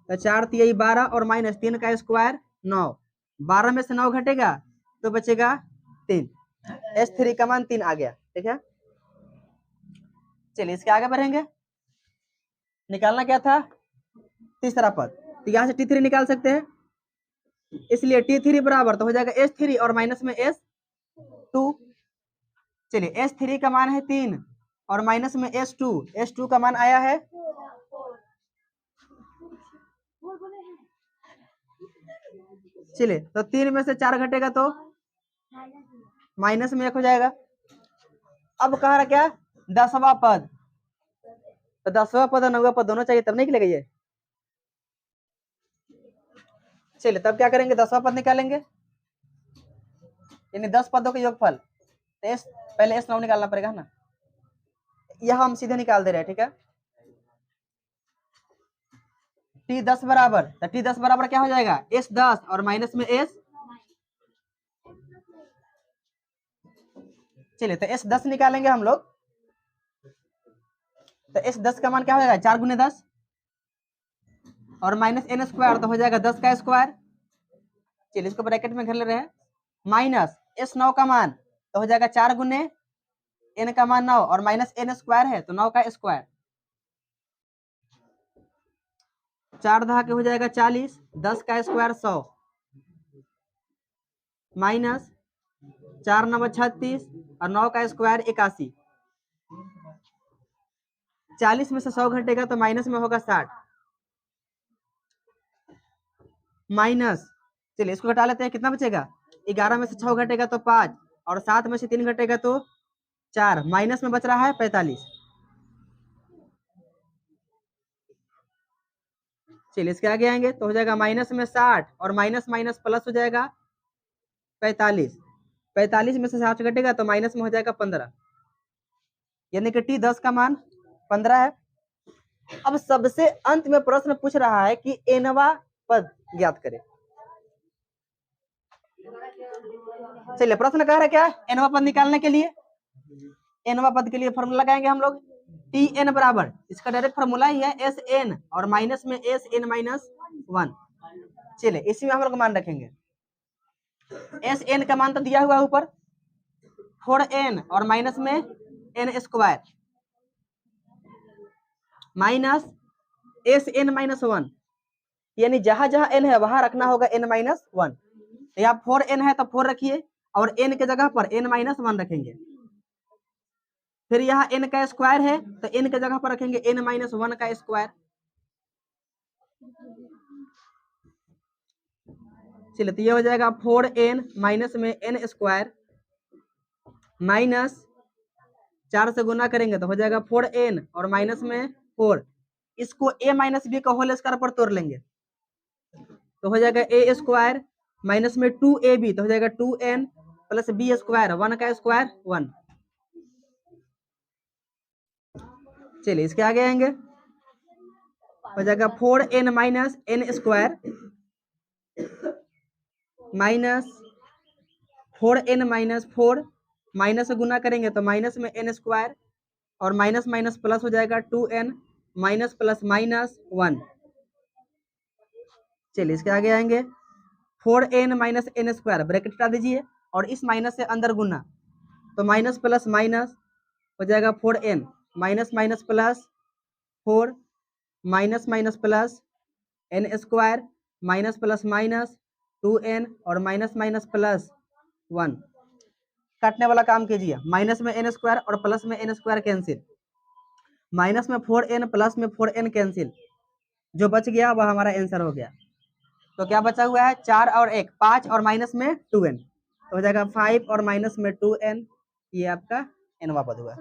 तो 4 3 12 और माइनस 3 का स्क्वायर 9, 12 में से 9 घटेगा तो बचेगा 3, S3 का मान 3 आ गया। ठीक है, चलिए इसके आगे बढ़ेंगे, निकालना क्या था, तीसरा पद, तो यहाँ से T3 निकाल सकते हैं, इसलिए T3 बराबर तो हो जाएगा S3 और माइनस में S2। चलिए S3 का मान है 3 और माइनस में S2, S2 का मान आया है, चलिए तो 3 में से 4 घटेगा तो माइनस में 1 हो जाएगा। अब कह रहा क्या, 10वां पद, तो 10वां पद और 9वां पद दोनों चाहिए, तब नहीं निकलेगा ये। चलिए तब क्या करेंगे, 10वां पद निकालेंगे, यानी 10 पदों का योगफल। तो एस पहले एस 9 निकालना पड़ेगा ना, यह हम सीधे निकाल दे रहे हैं, ठीक है। टी 10 बराबर, तो टी 10 बराबर क्या हो जाएगा, एस 10 और माइनस में एस, चलिए तो एस 10 निकालेंगे हम लोग। तो एस 10 का मान क्या हो जाएगा, 4 गुने 10 और माइनस एन स्क्वायर, तो हो जाएगा 10 का स्क्वायर। चलिए इसको ब्रैकेट में घर ले रहे हैं, माइनस एस 9 का मान, तो हो जाएगा 4 गुने एन का मान 9 और माइनस एन स्क्वायर है तो 9 का स्क्वायर, 4 दहा के हो जाएगा 40, 10 का स्क्वायर 100 माइनस 4 9 36 और 9 का स्क्वायर 81, 40 में से 100 घटेगा तो माइनस में होगा 60, माइनस, चलिए इसको घटा लेते हैं, कितना बचेगा, 11 में से 6 घटेगा तो 5 और 7 में से 3 घटेगा तो 4, माइनस में बच रहा है 45। चलिए इसके आगे आएंगे तो हो जाएगा माइनस में 60 और माइनस माइनस प्लस हो जाएगा 45, 45 में से 60 घटेगा तो माइनस में हो जाएगा 15, यानी कि टी 10 का मान 15 है। अब सबसे अंत में प्रश्न पूछ रहा है कि एनवा पद ज्ञात करें। चलिए प्रश्न कह रहा है क्या, एनवा पद निकालने के लिए, एनवा पद के लिए फॉर्मूला लगाएंगे हम लोग, टी एन बराबर, इसका डायरेक्ट फॉर्मूला ही है एस एन और माइनस में एस एन माइनस 1। चलिए इसी में हम लोग मान रखेंगे, एस एन का मान तो दिया हुआ ऊपर 4n और माइनस में N square minus S N minus 1, यानी जहां जहां एन है वहां रखना होगा एन माइनस 1। तो यहाँ 4n है तो 4 रखिए और n के जगह पर n माइनस 1 रखेंगे, फिर यहाँ n का स्क्वायर है तो n के जगह पर रखेंगे n माइनस 1 का स्क्वायर। चलिए तो ये हो जाएगा 4n माइनस में n स्क्वायर माइनस 4 से गुना करेंगे तो हो जाएगा 4n और माइनस में 4, इसको a माइनस बी का होल स्क्वायर पर तोड़ लेंगे तो हो जाएगा a स्क्वायर माइनस में 2ab तो हो जाएगा 2n प्लस बी स्क्वायर 1 का स्क्वायर 1। चलिए इसके आगे आएंगे, हो जाएगा 4n minus n square minus 4n minus 4, minus से गुना करेंगे तो माइनस में n स्क्वायर और माइनस माइनस प्लस हो जाएगा 2n माइनस प्लस माइनस 1। चलिए इसके आगे आएंगे 4n minus n square, bracket हटा दीजिए और इस माइनस से अंदर गुना, तो माइनस प्लस माइनस हो जाएगा 4n minus minus plus 4 minus minus plus n square minus plus minus 2n और माइनस माइनस प्लस 1। काटने वाला काम कीजिए, माइनस में n स्क्वायर और प्लस में n स्क्वायर कैंसिल, माइनस में 4n प्लस में 4n कैंसिल, जो बच गया वह हमारा आंसर हो गया। तो क्या बचा हुआ है, 4 और 1 5 और माइनस में 2n, तो हो जाएगा 5 और माइनस में 2n, ये आपका एनवा पद हुआ।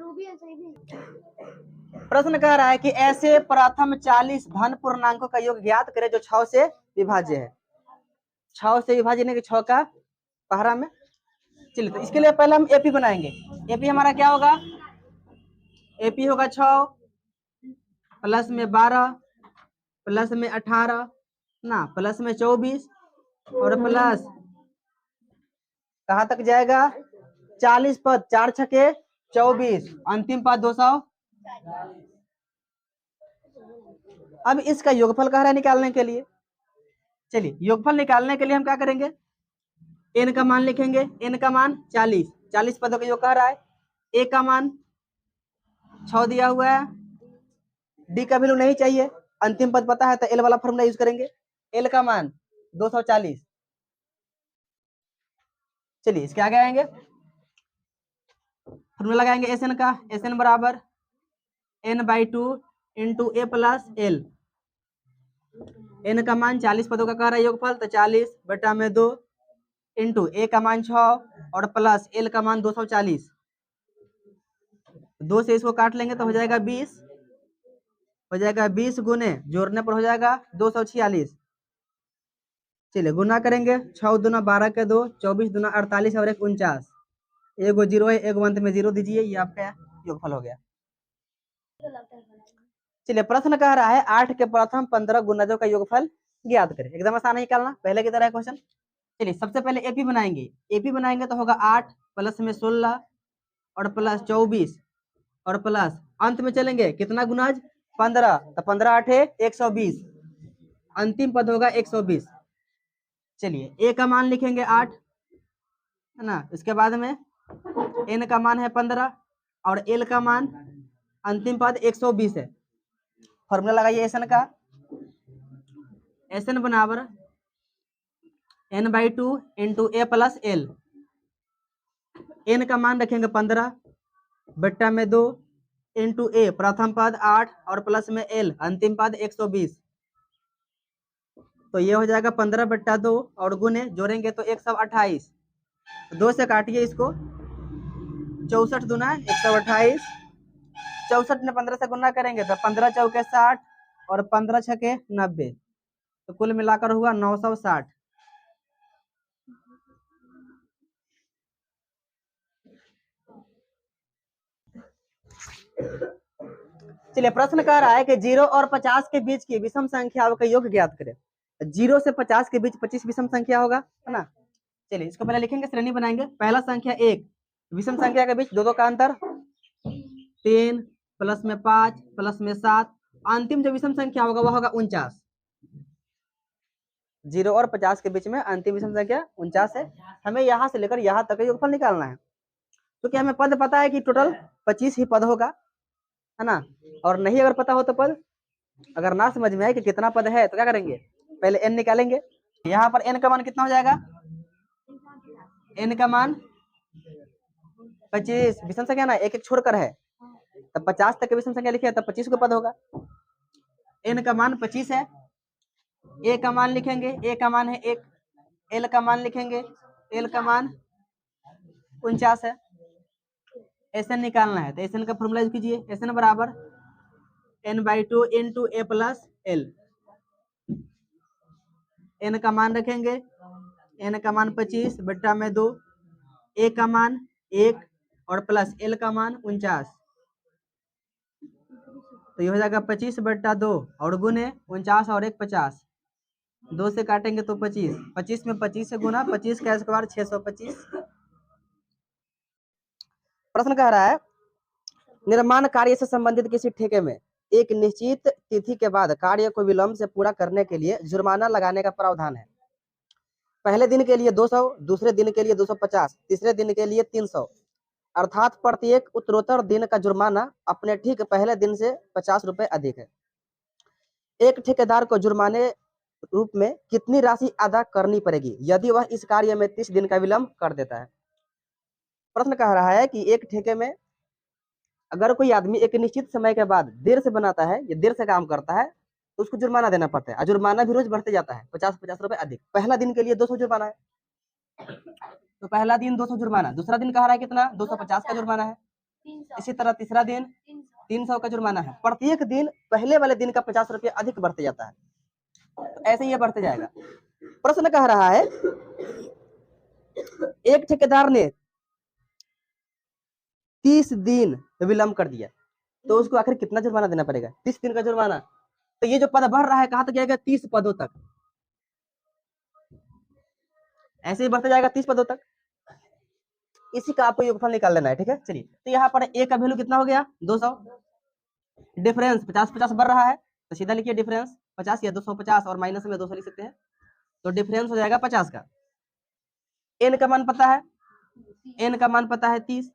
प्रश्न कह रहा है कि ऐसे प्रथम 40 धन पूर्णांकों का योग ज्ञात करें जो 6 से विभाज्य है। 6 से विभाज्य नहीं कि 6 का पहरा में। चलिए तो इसके लिए पहले हम एपी बनाएंगे, एपी हमारा क्या होगा, एपी होगा 6 प्लस में 12 प्लस में 18 ना प्लस में 24 और प्लस कहां तक जाएगा 40 पद, 4 छके 24, अंतिम पद 200। अब इसका योगफल कह रहा है निकालने के लिए। चलिए योगफल निकालने के लिए हम क्या करेंगे, n का मान लिखेंगे, n का मान 40, 40 पदों का योग कह रहा है, a का मान 6 दिया हुआ है, d का वैल्यू नहीं चाहिए, अंतिम पद पता है तो l वाला फॉर्मूला यूज करेंगे, l का मान 240। चलिए इसके आगे आएंगे, फॉर्मूला लगाएंगे एस एन का, एस एन बराबर n/2 into A plus L, n का मान 40 पदों का कह रहा है योगफल, तो 40 बटा में 2 इंटू ए का मान 6 और प्लस एल का मान 240, 2 से इसको काट लेंगे तो हो जाएगा 20, हो जाएगा 20 गुने जोड़ने पर हो जाएगा 246, चलिए गुना करेंगे, 6 दूना 12 के 2, 24 दूना 48 और 1 49, एगो जीरो है, एगो अंत में जीरो दीजिए, ये आपका योगफल हो गया। चलिए प्रश्न कह रहा है 8 के प्रथम 15 गुणजों का योगफल ज्ञात करें। एकदम आसान है निकालना, पहले की तरह क्वेश्चन। चलिए सबसे पहले एपी बनाएंगे, एपी बनाएंगे तो होगा 8 प्लस में 16 और प्लस 24 और प्लस अंत में चलेंगे कितना गुनाज 15, तो 15 8 है 120, अंतिम पद होगा 120। चलिए ए का मान लिखेंगे 8 है ना, इसके बाद में एन का मान है 15 और एल का मान अंतिम पद 120 है। फॉर्मूला लगाइए एसन का, एसन बराबर n/2 into A plus L. N का मान रखेंगे 15 बट्टा में 2 इंटू ए प्रथम पद 8 और प्लस में एल अंतिम पद 120, तो ये हो जाएगा 15 बट्टा 2 और गुने जोड़ेंगे तो 128, 2 से काटिए इसको, 64 दूना 128, 64 में 15 से गुना करेंगे तो 15 चौके 60 और 15 छके 90, तो कुल मिलाकर हुआ 960। चलिए प्रश्न कह रहा है कि 0 और 50 के बीच की विषम संख्याओं का योग ज्ञात करें। 0 से 50 के बीच 25 विषम संख्या होगा, है ना। चलिए इसको पहले लिखेंगे, श्रेणी बनाएंगे। पहला संख्या 1, विषम संख्या के बीच दो का अंतर 3 प्लस में 5 प्लस में 7, अंतिम जो विषम संख्या होगा वह होगा 49। 0 और 50 के बीच में अंतिम विषम संख्या 49 है। हमें यहाँ से लेकर यहाँ तक योगफल निकालना है, तो क्या हमें पद पता है कि टोटल 25 ही पद होगा, है ना। और नहीं अगर पता हो तो पद, अगर ना समझ में आए कि कितना पद है तो क्या करेंगे, पहले n निकालेंगे। यहाँ पर n का मान कितना हो जाएगा, n का मान 25, विषम संख्या ना एक एक छोड़कर है, तब 50 तक के विषम संख्या लिखे तब 25 का पद होगा। n का मान 25 है, a का मान लिखेंगे, a का मान है 1, l का मान लिखेंगे, l का मान 49 है। एसएन निकालना है तो एसएन का फॉर्मूला यूज कीजिए, एसएन बराबर n/2 into A plus L. N का मान रखेंगे, एन का मान 25 बट्टा में 2, ए का मान 1 और प्लस एल का मान 49, तो ये हो जाएगा 25 बट्टा 2 और गुने 49 और 1 50, 2 से काटेंगे तो 25, 25 में 25 से गुना, 25 का स्क्वायर 625। प्रश्न कह रहा है निर्माण कार्य से संबंधित किसी ठेके में एक निश्चित तिथि के बाद कार्य को विलंब से पूरा करने के लिए जुर्माना लगाने का प्रावधान है। पहले दिन के लिए 200, दूसरे दिन के लिए 250, तीसरे दिन के लिए 300, अर्थात प्रत्येक उत्तरोत्तर दिन का जुर्माना अपने ठीक पहले दिन से 50 रुपए अधिक है। एक ठेकेदार को जुर्माने रूप में कितनी राशि अदा करनी पड़ेगी यदि वह इस कार्य में 30 दिन का विलंब कर देता है। प्रश्न कह रहा है कि एक ठेके में अगर कोई आदमी एक निश्चित समय के बाद देर से बनाता है या देर से काम करता है तो उसको जुर्माना देना पड़ता है, और जुर्माना भी रोज बढ़ते जाता है, 50-50 रुपए अधिक। पहला दिन के लिए 200 जुर्माना है, तो पहला दिन 200 जुर्माना, दूसरा दिन कह रहा है कितना 250 का जुर्माना है, इसी तरह तीसरा दिन 300 का जुर्माना है। प्रत्येक दिन पहले वाले दिन का 50 रुपये अधिक बढ़ते जाता है, तो ऐसे ही बढ़ते जाएगा। प्रश्न कह रहा है एक ठेकेदार ने 30 दिन विलंब कर दिया तो उसको आखिर कितना जुर्माना देना पड़ेगा, 30 दिन का जुर्माना। तो ये जो पद बढ़ रहा है कहां तक जाएगा, 30 पदों तक, ऐसे ही बढ़ते जाएगा 30 पदों तक। इसी का आपको योगफल निकाल लेना है, ठीक है। चलिए तो यहाँ पर ए का वैल्यू कितना हो गया 200, डिफरेंस 50-50 बढ़ रहा है तो सीधा लिखिए डिफरेंस 50 या 250 और माइनस में 200 लिख सकते हैं, तो डिफरेंस हो जाएगा 50 का। एन का मान पता है, एन का मान पता है 30।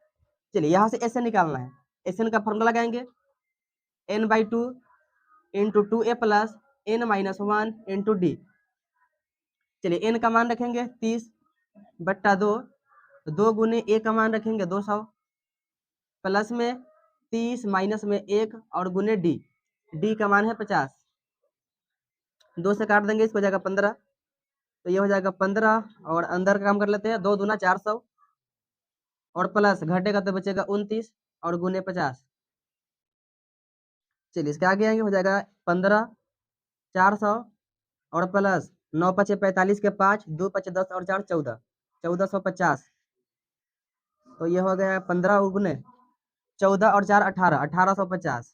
चलिए यहाँ से एस एन निकालना है, एस एन का फॉर्मूला लगाएंगे n/2 into 2a plus n-1 into D. चलिए एन का मान रखेंगे 30 बट्टा 2, 2 गुने ए का मान रखेंगे 200 प्लस में 30 माइनस में 1 और गुने डी, डी का मान है 50, 2 से काट देंगे इसको हो जाएगा 15, तो ये हो जाएगा 15 और अंदर का काम कर लेते हैं, 2 दूना 400 और प्लस घटेगा तो बचेगा 29 और गुने 50। चलिए इसके आगे आएंगे, हो जाएगा 15 400 और प्लस 9 पचे 45 के 5, 2 पचे 10 और 4 14, 1450। तो ये हो गया 15 उगने 14 और 4 18, 1850।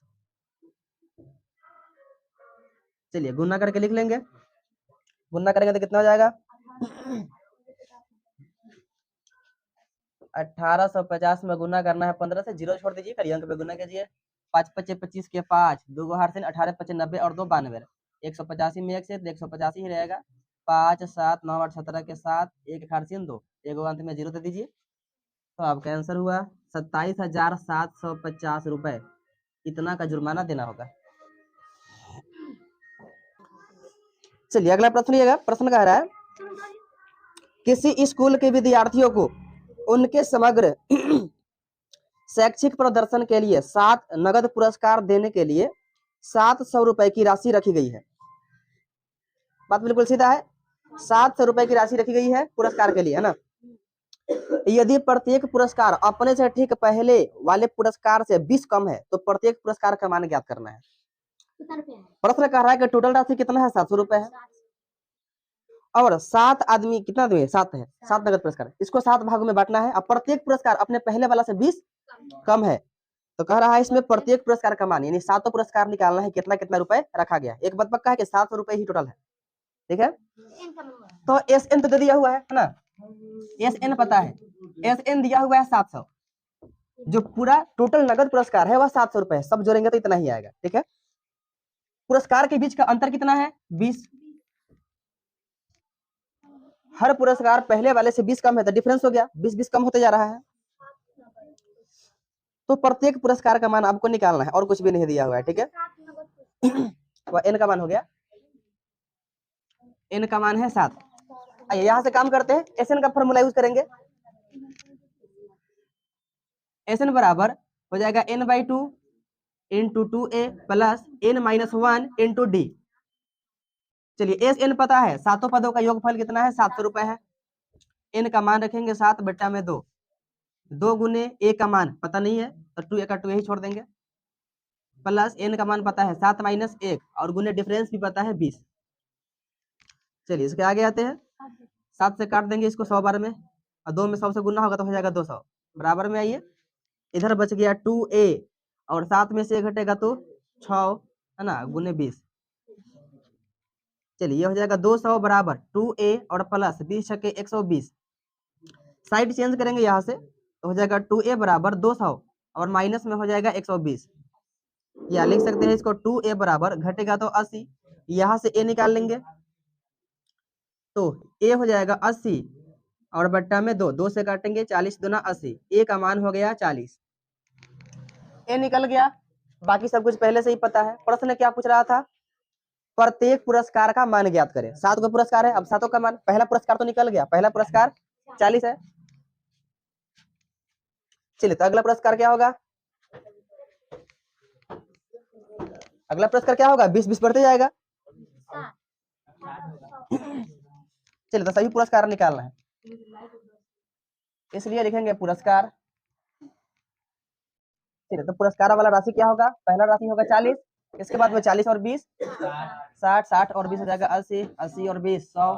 चलिए गुना करके लिख लेंगे, गुना करेंगे तो कितना हो जाएगा 1850 में गुना करना है 15 से, जीरो छोड़ दीजिए, करिए अंक पे गुना कीजिए। 5 पचे 25 के 5, 2 हार से 18 पचे 90 और 2 92, 185 में 1 से 185 ही रहेगा। 5 7 9 8 17 के 7, 1 हार से 2, एक अंत में जीरो दे दीजिए। तो आपका आंसर हुआ 27,750 रुपए, इतना का जुर्माना देना होगा। चलिए अगला प्रश्न लिएगा। प्रश्न कह रहा है किसी स्कूल के विद्यार्थियों को उनके समग्र शैक्षिक प्रदर्शन के लिए 7 नगद पुरस्कार देने के लिए 700 रुपए की राशि रखी गई है। बात बिल्कुल सीधा है, 700 रुपए की राशि रखी गई है पुरस्कार के लिए, है ना। यदि प्रत्येक पुरस्कार अपने से ठीक पहले वाले पुरस्कार से 20 कम है तो प्रत्येक पुरस्कार का मान ज्ञात करना है। प्रश्न कह रहा है कि टोटल राशि कितना है 700 रुपए है, और 7 आदमी, कितना आदमी है 7 है, 7 नगद पुरस्कार, इसको 7 भागों में बांटना है। अब प्रत्येक पुरस्कार अपने पहले वाला से 20 कम है, तो कह रहा है इसमें प्रत्येक पुरस्कार का मान, यानी 7 पुरस्कार निकालना है, कितना कितना रुपए रखा गया। एक बात पक्का है कि 700 रुपए ही टोटल है, ठीक है। तो एस एन तो दे दिया हुआ है ना, एस एन पता है, एस एन दिया हुआ है 700, जो पूरा टोटल नगद पुरस्कार है वह 700 रुपए है, सब जोड़ेंगे तो इतना ही आएगा, ठीक है। पुरस्कार के बीच का अंतर कितना है 20, हर पुरस्कार पहले वाले से 20 कम है तो डिफरेंस हो गया, 20 कम होते जा रहा है। तो प्रत्येक पुरस्कार का मान आपको निकालना है और कुछ भी नहीं दिया हुआ है, ठीक है। वह एन का मान हो गया, एन का मान है 7। आइए यहां से काम करते हैं, एस एन का फॉर्मूला यूज करेंगे। एस एन बराबर हो जाएगा n/2 into 2a plus n-1 into D. चलिए एस एन पता है, सातों पदों का योगफल कितना है 700 रुपए है। एन का मान रखेंगे 7/2, 2 गुने ए का मान पता नहीं है तो 2 का 2 ही छोड़ देंगे, प्लस एन का मान पता है 7 - 1 और गुने डिफरेंस भी पता है 20। चलिए इसके आगे आते हैं, 7 से काट देंगे इसको 100 बार में, और 2 में 100 से गुना होगा तो हो जाएगा 200। बराबर में आइए, इधर बच गया 2a और 7 में से घटेगा तो 6, है ना, गुने 20। चलिए ये हो जाएगा 200 बराबर 2a और प्लस 20 छके 120। साइड चेंज करेंगे यहाँ से तो हो जाएगा 2a बराबर 200 और माइनस में हो जाएगा 120, या लिख सकते हैं इसको 2a बराबर घटेगा तो 80, यहाँ से a निकाल लेंगे तो a हो जाएगा 80 और बट्टा में 2, 2 से काटेंगे 40 दूना 80, a का मान हो गया 40, ए निकल गया। बाकी सब कुछ पहले से ही पता है। प्रश्न क्या पूछ रहा था, प्रत्येक पुरस्कार का मान ज्ञात करें। 7 को पुरस्कार है, अब 7 का मान, पहला पुरस्कार तो निकल गया, पहला पुरस्कार 40 है। चलिए तो अगला पुरस्कार क्या होगा, अगला पुरस्कार क्या होगा 20 बढ़ते जाएगा। चलिए तो सही पुरस्कार निकालना है, इसलिए लिखेंगे पुरस्कार। चलिए तो पुरस्कार वाला राशि क्या होगा, पहला राशि होगा 40, इसके बाद में 40 और 20 60, 60 और 20 हो जाएगा 80, 80 और 20 100,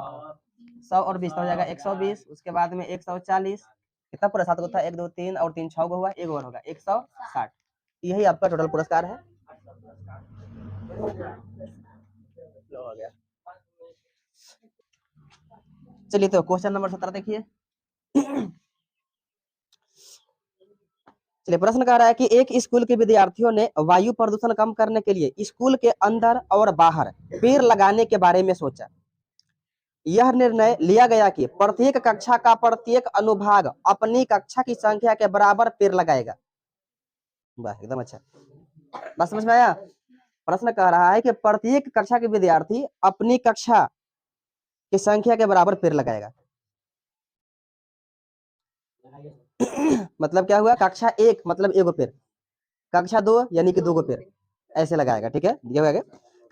100 और 20 तो हो जाएगा 120, उसके बाद में 140, कितना पूरा 7 को था, 1 2 3 और 3 6 को हुआ, एक और होगा 160। यही आपका टोटल पुरस्कार है। हो गया। चलिए तो क्वेश्चन नंबर 17 देखिए। चलिए प्रश्न कह रहा है कि एक स्कूल के विद्यार्थियों ने वायु प्रदूषण कम करने के लिए स्कूल के अंदर और बाहर पेड़ लगाने के बारे में सोचा। यह निर्णय लिया गया कि प्रत्येक कक्षा का प्रत्येक अनुभाग अपनी कक्षा की संख्या के बराबर पेड़ लगाएगा। वाह एकदम अच्छा, बात समझ में आया। प्रश्न कह रहा है कि प्रत्येक कक्षा के विद्यार्थी अपनी कक्षा की संख्या के बराबर पेड़ लगाएगा। मतलब क्या हुआ, कक्षा 1 मतलब एगो पेड़, कक्षा 2 यानी कि 2 पेड़, ऐसे लगाएगा, ठीक है। दिया हुआ है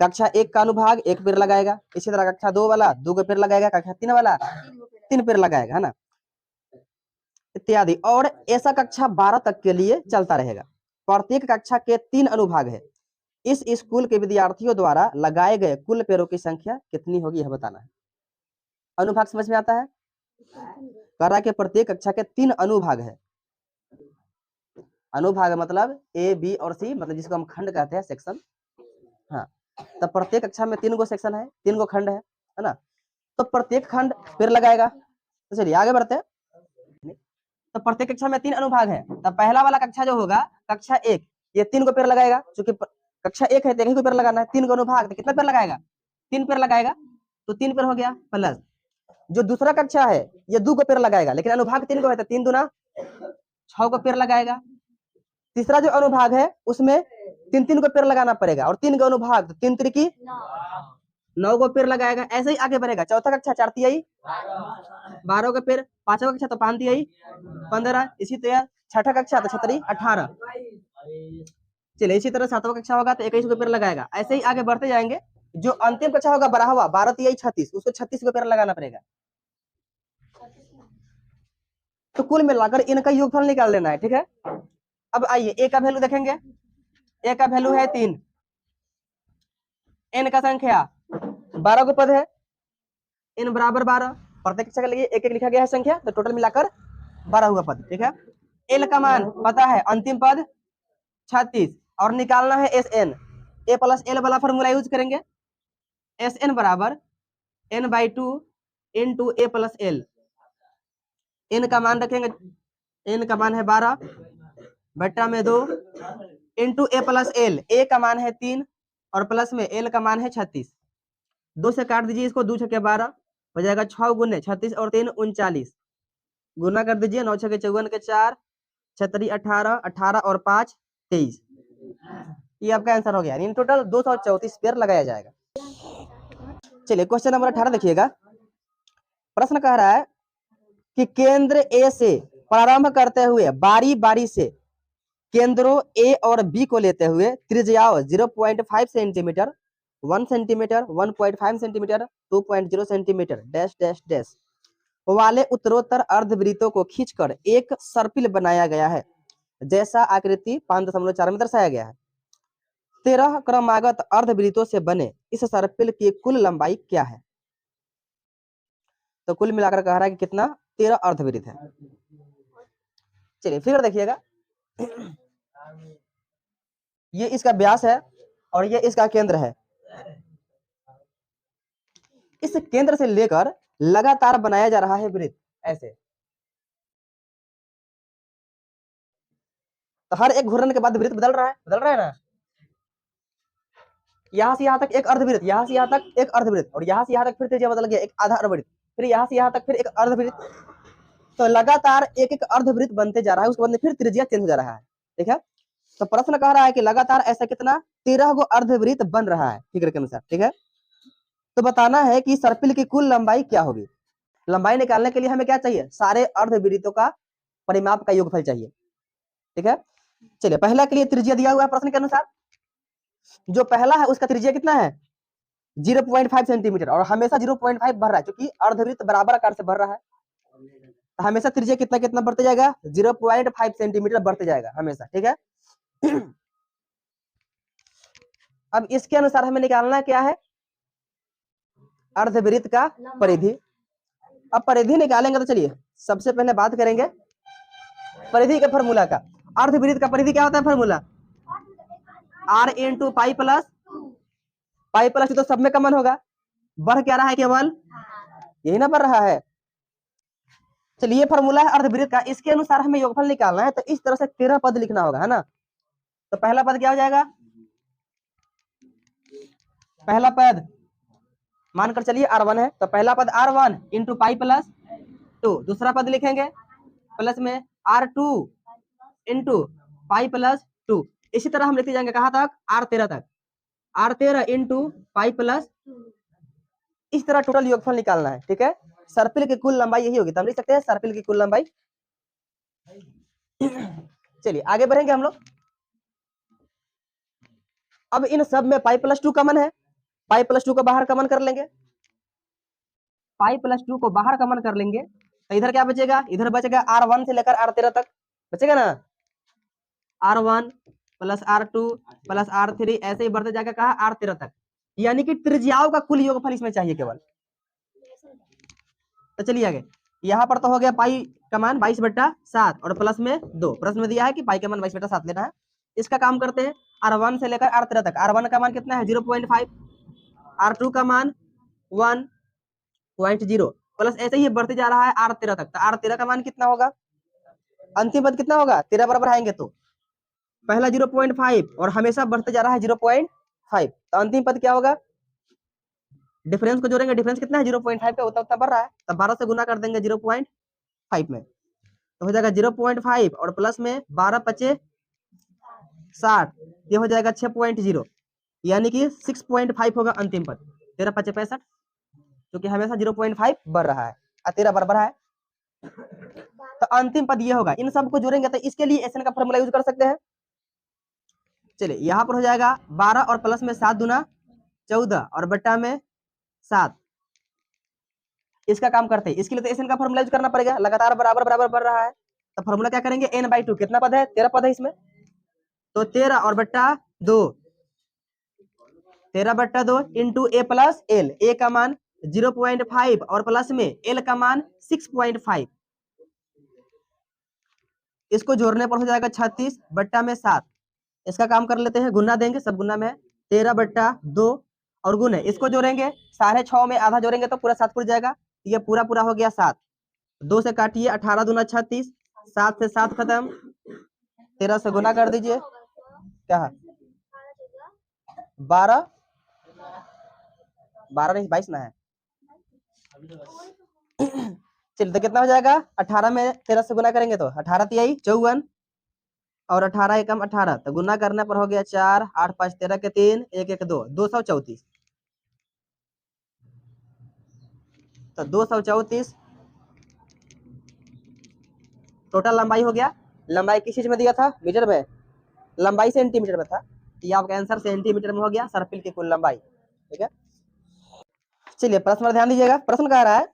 कक्षा 1 का अनुभाग 1 पेड़ लगाएगा, इसी तरह कक्षा 2 वाला 2 पेड़ लगाएगा, कक्षा 3 वाला 3 पेड़ लगाएगा, है ना, इत्यादि। और ऐसा कक्षा 12 तक के लिए चलता रहेगा। प्रत्येक कक्षा के 3 अनुभाग है। इस स्कूल के विद्यार्थियों द्वारा लगाए गए कुल पेड़ों की संख्या कितनी होगी यह बताना है। अनुभाग समझ में आता है? कह रहा है कि प्रत्येक कक्षा के 3 अनुभाग है। अनुभाग मतलब ए बी और सी, मतलब जिसको हम खंड कहते हैं, सेक्शन। हाँ, तो प्रत्येक कक्षा में 3 गो सेक्शन है, 3 गो खंड है ना? तो प्रत्येक खंड पेड़ लगाएगा। तो चलिए आगे बढ़ते हैं। तो प्रत्येक कक्षा में 3 अनुभाग है। तो पहला वाला कक्षा जो होगा, कक्षा 1, ये 3 गो पेड़ लगाएगा। चूंकि कक्षा 1 है तो 1 ही पेड़ लगाना है। 3 गो अनुभाग, तो कितना पेड़ लगाएगा? 3 पेड़ लगाएगा। तो 3 पेड़ हो गया। प्लस जो दूसरा कक्षा है ये 2 गो पेड़ लगाएगा, लेकिन अनुभाग 3 गो है तो 3 दूना 6 गो पेड़ लगाएगा। तीसरा जो अनुभाग है उसमें 3 गो पेड़ लगाना पड़ेगा, और 3 गो अनुभाग, तो 3 त्रिकी 9 गो पेड़ लगाएगा। ऐसे ही आगे बढ़ेगा। चौथा कक्षा 4 तिहाई 12 गो पेड़, पांचवा कक्षा तो 5 तिहाई 15, इसी तरह छठा कक्षा तो 6 18। चलिए इसी तरह सातवां कक्षा होगा तो 21 गो पेड़ लगाएगा। ऐसे ही आगे बढ़ते जाएंगे। जो अंतिम कक्षा होगा 12वां, 12 तिहाई 36, उसको 36 गो पेड़ लगाना पड़ेगा। तो कुल मिलाकर इनका योगफल निकाल लेना है, ठीक है? अब आइए ए का वैल्यू देखेंगे। ए का वैल्यू है 3, एन का संख्या 12 को पद है, एन बराबर 12। प्रत्येक कक्षा के लिए एक एक लिखा गया है संख्या, तो टोटल मिलाकर 12 हुआ पद, ठीक है? एल का मान पता है, अंतिम पद 36, और निकालना है S N. A plus L वाला फॉर्मूला यूज करेंगे। एस एन बराबर n/2 into A plus L. N का मान रखेंगे, एन का मान है 12 बट्टा में 2 into A plus L. A का मान है 3 और प्लस में एल का मान है 36। 2 से काट दीजिए इसको, 2 छके 12 हो जाएगा, 6 गुने 36 और 3 39, गुना कर दीजिए, 9 छके 54 के 4, 6 18, 18 और 5 23। ये आपका आंसर हो गया। इन टोटल 234 पेड़ लगाया जाएगा। चलिए क्वेश्चन नंबर 18 देखिएगा। प्रश्न कह रहा है कि केंद्र ए से प्रारंभ करते हुए बारी बारी से केंद्रों ए और बी को लेते हुए त्रिज्याओं 0.5 centimetre, 1 centimetre, 1.5 centimetre, 2.0 centimetre dash dash dash वाले उत्तरोत्तर अर्धवृत्तों को खींचकर एक सर्पिल बनाया गया है, जैसा आकृति 5.4 में दर्शाया गया है। 13 क्रमागत अर्धवृत्तों से बने इस सर्पिल की कुल लंबाई क्या है? तो कुल मिलाकर कह रहा है कि कितना? 13 अर्धवृत्त है। चलिए फिगर देखिएगा। ये इसका व्यास है और ये इसका केंद्र है। इस केंद्र से लेकर लगातार बनाया जा रहा है वृत्त, ऐसे। तो हर एक घूर्णन के बाद वृत्त बदल रहा है ना। यहां से यहां तक एक अर्धवृत्त, यहां से यहां तक एक अर्धवृत्त, और यहां से यहां तक फिर त्रिज्या बदल गया, एक आधा अर्धवृत्त, फिर यहां से यहां तक फिर एक अर्धवृत्त। तो लगातार एक एक अर्धवृत्त बनते जा रहा है, उसके बाद फिर त्रिज्या चेंज हो जा रहा है, ठीक है? तो प्रश्न कह रहा है कि लगातार ऐसा कितना? 13 गो अर्धवृत्त बन रहा है फिगर के अनुसार, ठीक है? तो बताना है कि सर्पिल की कुल लंबाई क्या होगी। लंबाई निकालने के लिए हमें क्या चाहिए? सारे अर्धवृत्तों का परिमाप का योगफल चाहिए, ठीक है? चलिए पहला के लिए त्रिज्या दिया हुआ है प्रश्न के अनुसार। जो पहला है उसका त्रिज्या कितना है? 0.5 सेंटीमीटर, और हमेशा 0.5 बढ़ रहा है, क्योंकि अर्धवृत्त बराबर आकार से बढ़ रहा है। हमेशा त्रिज्या कितना कितना बढ़ते जाएगा? 0.5 सेंटीमीटर बढ़ते जाएगा हमेशा, ठीक है? अब इसके अनुसार हमें निकालना क्या है? अर्धवृत्त का परिधि। अब परिधि निकालेंगे तो चलिए सबसे पहले बात करेंगे परिधि के फॉर्मूला का। अर्धवृत्त का परिधि क्या होता है? Formula r into pi plus तो सब में कॉमन होगा। बढ़ क्या रहा है? केवल यही ना बढ़ रहा है। चलिए फॉर्मूला है अर्धवृत्त का, इसके अनुसार हमें योगफल निकालना है। तो इस तरह से 13 पद लिखना होगा, है ना? तो पहला पद क्या हो जाएगा? पहला पद मानकर चलिए r1 है, तो पहला पद r1 इंटू पाई प्लस 2। दूसरा पद लिखेंगे प्लस में r2 इंटू पाई प्लस 2। इसी तरह हम लिखते जाएंगे कहां तक? r13 तक। r13 इंटू पाई प्लस, इस तरह टोटल योगफल निकालना है, ठीक है? सर्पिल की कुल लंबाई यही होगी, तो हम लिख सकते हैं सर्पिल की कुल लंबाई। चलिए आगे बढ़ेंगे हम लोग। अब इन सब में पाई प्लस 2 कॉमन है, पाई प्लस 2 को बाहर कॉमन कर लेंगे। पाई प्लस 2 को बाहर कॉमन कर लेंगे तो इधर क्या बचेगा? इधर बचेगा r1 से लेकर r13 तक बचेगा ना। r1 plus r2 plus r3 ऐसे ही बढ़ते जाएगा कहा? r13 तक। यानी कि त्रिज्याओं का कुल योगफल इसमें चाहिए केवल। तो चलिए आगे, यहाँ पर तो हो गया पाई का मान 22/7 और प्लस में 2, प्रश्न में दिया है कि पाई का मान 22/7 लेना है। इसका काम करते हैं, R1 से लेकर R13 तक। R1 का मान कितना है 0.5, R2 का मान 1.0, प्लस ऐसे ही बढ़ते जा रहा है R13 तक। तो R13 का मान कितना होगा, अंतिम पद कितना होगा, 13 बराबर आएंगे तो पहला 0.5 और हमेशा बढ़ते जा रहा है 0.5, तो अंतिम पद क्या होगा, डिफरेंस को जोड़ेंगे, डिफरेंस कितना है 0.5 का, उतना बढ़ रहा है, तब 12 से गुना कर देंगे 0.5 में, तो हो जाएगा 0.5 और प्लस में 12 पचे 60, ये हो जाएगा 6.0, यानी कि 6.5 होगा अंतिम पद। 13 पचे 65, क्योंकि हमेशा 0.5 बढ़ रहा है और 13 बराबर है, तो अंतिम पद ये होगा। इन सबको जोड़ेंगे तो इसके लिए एसएन का फॉर्मूला यूज कर सकते हैं। चलिए यहाँ पर हो जाएगा 12 और प्लस में 7 दूना 14 और बट्टा में 7, इसका काम करते हैं। इसके लिए तो एसएन का फॉर्मूला यूज करना पड़ेगा, लगातार बराबर बराबर बढ़ रहा है, तो फॉर्मूला क्या करेंगे, n/2, कितना पद है 13 पद है इसमें, तो 13 और बट्टा 2, 13/2 into a plus L, A का मान 0.5 और प्लस में एल का मान 6.5, इसको जोड़ने पर हो जाएगा 36 बट्टा में 7, इसका काम कर लेते हैं, गुना देंगे, सब गुना में है, 13/2 और गुने, इसको जोड़ेंगे 6.5 में आधा जोड़ेंगे तो पूरा 7 पुर जाएगा, ये पूरा पूरा हो गया 7, 2 से काटिए, 18 दूना 36, 7 से 7 खत्म, 13 से गुना कर दीजिए, क्या है 12 नहीं 22 ना है। चलिए तो कितना हो जाएगा, 18 में 13 से गुना करेंगे तो 18 तिहाई 54 और 18 एकम 18, तो गुना करने पर हो गया 4, 8 5 13 के 3, 1 1 2, 234, तो 234 टोटल लंबाई हो गया। लंबाई किस चीज में दिया था, मीटर में, लंबाई सेंटीमीटर में था, तो ये आपका आंसर सेंटीमीटर में हो गया, सर्पिल की कुल लंबाई। ठीक है, चलिए प्रश्न पर ध्यान दीजिएगा। प्रश्न कह रहा है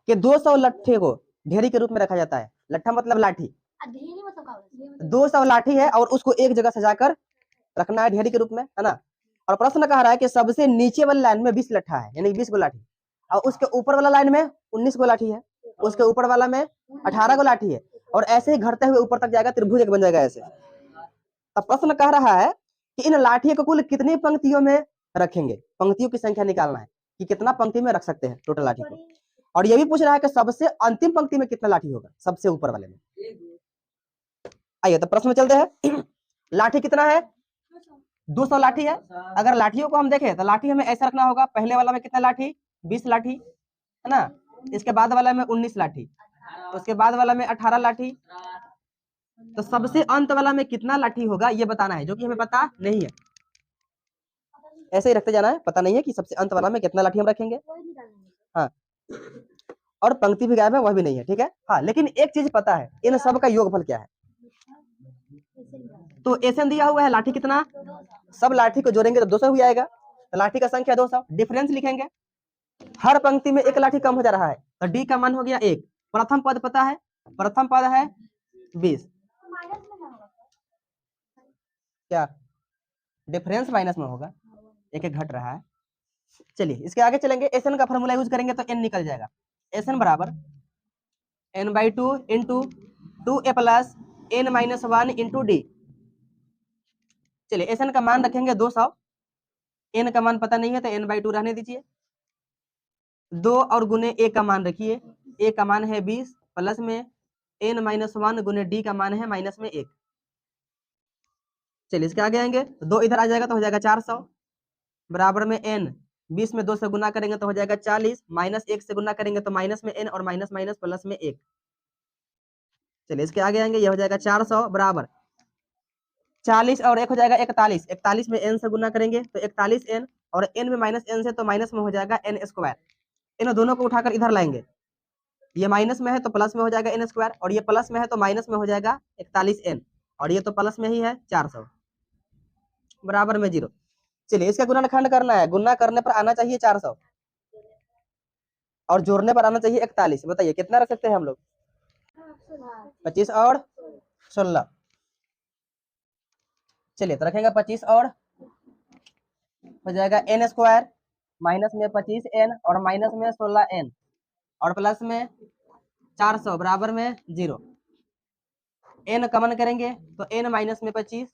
कि 200 लट्ठे को ढेरी के रूप में रखा जाता है, लट्ठा मतलब लाठी, 200 लाठी है और उसको एक जगह सजाकर रखना है ढेरी के रूप में, है ना। और प्रश्न कह रहा है कि सबसे नीचे वाली लाइन में 20 लट्ठा है, यानी 20 गो लाठी, और उसके ऊपर वाला लाइन में 19 गो लाठी है, उसके ऊपर वाला में 18 गो लाठी है, और ऐसे ही घटते हुए ऊपर तक जाएगा, त्रिभुज एक बन जाएगा ऐसे। अब प्रश्न कह रहा है कि इन लाठियों को कुल कितनी पंक्तियों में रखेंगे, पंक्तियों की संख्या निकालना है कि कितना पंक्ति में रख सकते हैं टोटल लाठी को, और ये भी पूछ रहा है कि सबसे अंतिम पंक्ति में कितना लाठी होगा, सबसे ऊपर वाले में। आइए तो प्रश्न में चलते हैं। लाठी कितना है, 200 लाठी है। अगर लाठियों को हम देखें तो लाठी हमें ऐसा रखना होगा, पहले वाला में कितना लाठी 20 लाठी है ना, इसके बाद वाला में 19 लाठी, उसके बाद वाला में 18 लाठी, तो सबसे अंत वाला में कितना लाठी होगा ये बताना है, जो कि हमें पता नहीं है, ऐसे ही रखते जाना है, पता नहीं है कि सबसे अंत वाला में कितना लाठी हम रखेंगे। हाँ, और पंक्ति भी गायब है, वह भी नहीं है, ठीक है। हाँ, लेकिन एक चीज पता है, इन सब का योगफल क्या है, तो एसएन दिया हुआ है, लाठी कितना, सब लाठी को जोड़ेंगे तो 200 हो जाएगा, तो लाठी का संख्या 200, डिफरेंस लिखेंगे, हर पंक्ति में एक लाठी कम हो जा रहा है, तो डी का मान हो गया 1, प्रथम पद पता है, प्रथम पद है 20, क्या डिफरेंस माइनस में होगा, एक एक घट रहा है। चलिए इसके आगे चलेंगे, एसएन का फॉर्मूला यूज करेंगे तो एन निकल जाएगा, एसएन बराबर n/2 into 2a plus n-1 into D. चलिए एसएन का मान रखेंगे 200, एन का मान पता नहीं है तो n/2 रहने दीजिए, 2 और गुने ए का मान रखिए, ए का मान है 20 प्लस में n-1 गुने डी का मान है -1। चलिए इसके आगे आएंगे, 2 इधर आ जाएगा तो हो जाएगा 400, बराबर में n, 20 में 2 से गुना करेंगे तो हो जाएगा 40, -1 से गुना करेंगे तो माइनस में n और माइनस माइनस प्लस में 1। चलिए इसके आगे आएंगे, ये हो जाएगा 400 बराबर 40 और 1 हो जाएगा 41, 41 में n से गुना करेंगे तो 41n, और n में -n से तो माइनस में हो जाएगा n², इन दोनों को उठाकर इधर लाएंगे, ये माइनस में है तो प्लस में हो जाएगा n², और ये प्लस में है तो माइनस में हो जाएगा 41n, और ये तो प्लस में ही है 400 बराबर में 0। चलिए इसका गुणनखंड करना है, गुणा करने पर आना चाहिए 400 और जोड़ने पर आना चाहिए 41, बताइए कितना रख सकते हैं हम लोग, 25 और 16। चलिए तो रखेंगे 25 और हो जाएगा n², माइनस में 25n और माइनस में 16n, और प्लस में 400 बराबर में 0। n कमन करेंगे तो n माइनस में 25,